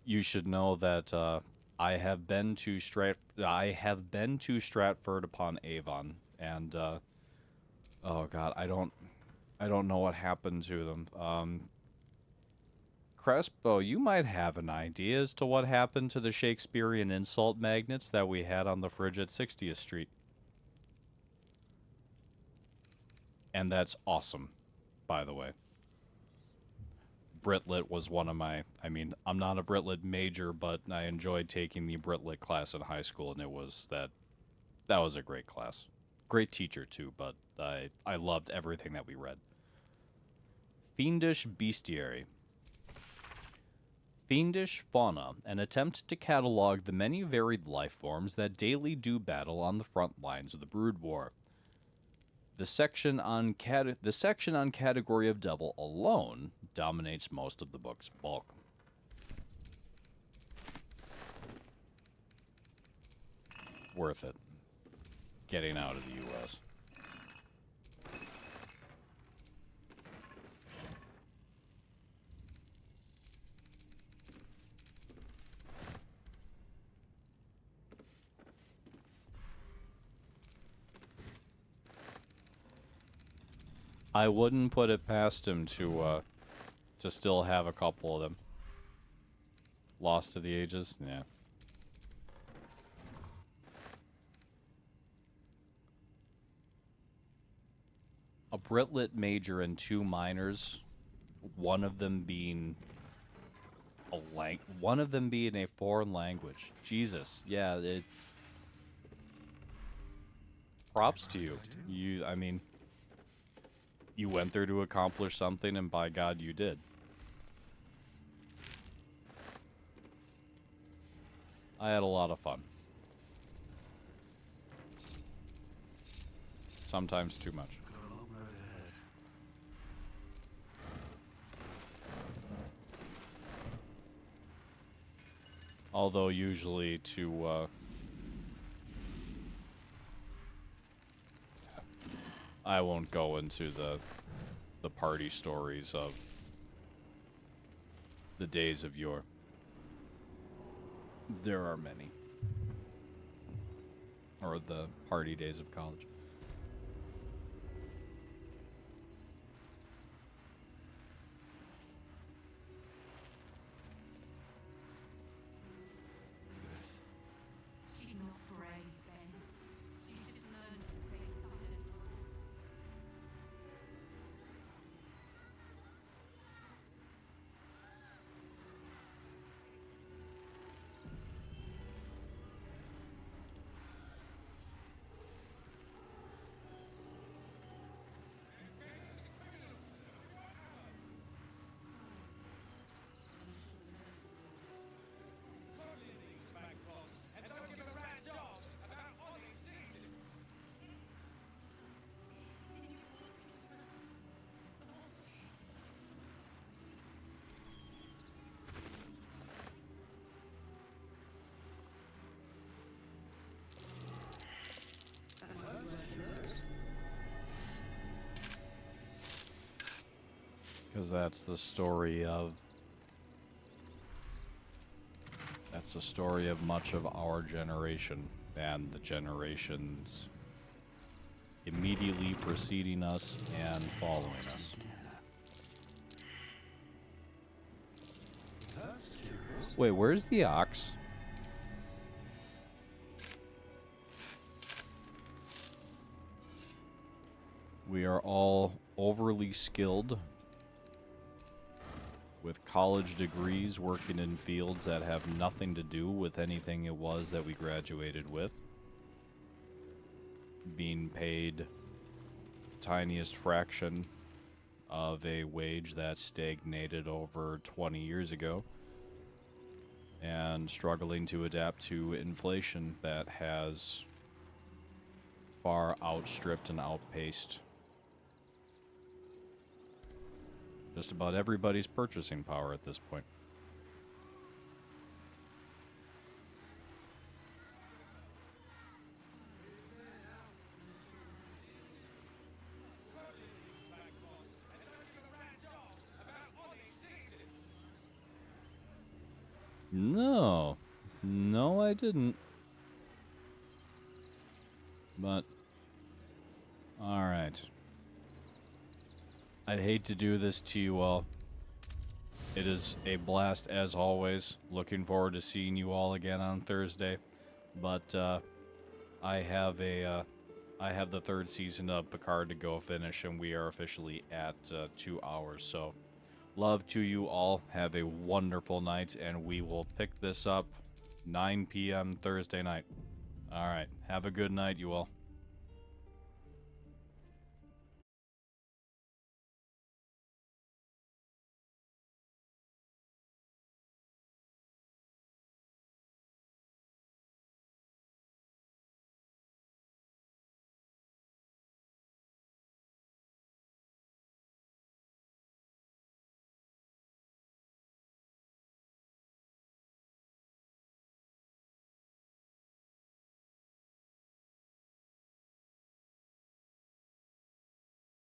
Speaker 1: You should know that I have been to Stratford upon Avon, and oh god, I don't know what happened to them. Crespo, you might have an idea as to what happened to the Shakespearean insult magnets that we had on the fridge at 60th Street. And that's awesome, by the way. Britlit was one of my, I'm not a Britlit major, but I enjoyed taking the Britlit class in high school, and it was that was a great class. Great teacher, too, but I loved everything that we read. Fiendish Bestiary. Fiendish Fauna, an attempt to catalog the many varied life forms that daily do battle on the front lines of the Brood War. The section on category of devil alone dominates most of the book's bulk. Worth it. Getting out of the U.S. I wouldn't put it past him to still have a couple of them. Lost to the Ages? Yeah. A Britlit major and 2 minors, one of them being a foreign language. Jesus, yeah, props to you. You went there to accomplish something, and by God, you did. I had a lot of fun. Sometimes too much. Although usually to I won't go into the party stories of the days of yore. There are many. Or the party days of college.
Speaker 10: She's not brave, Ben. She just learned to stay silent.
Speaker 1: Because that's the story of... That's the story of much of our generation and the generations immediately preceding us and following us. Wait, where's the ox? We are all overly skilled with college degrees working in fields that have nothing to do with anything it was that we graduated with. Being paid the tiniest fraction of a wage that stagnated over 20 years ago. And struggling to adapt to inflation that has far outstripped and outpaced just about everybody's purchasing power at this point. No. No, I didn't. But... Alright. I'd hate to do this to you all. It is a blast as always. Looking forward to seeing you all again on Thursday. But I have the third season of Picard to go finish, and we are officially at 2 hours. So, love to you all. Have a wonderful night, and we will pick this up 9 p.m. Thursday night. All right. Have a good night, you all.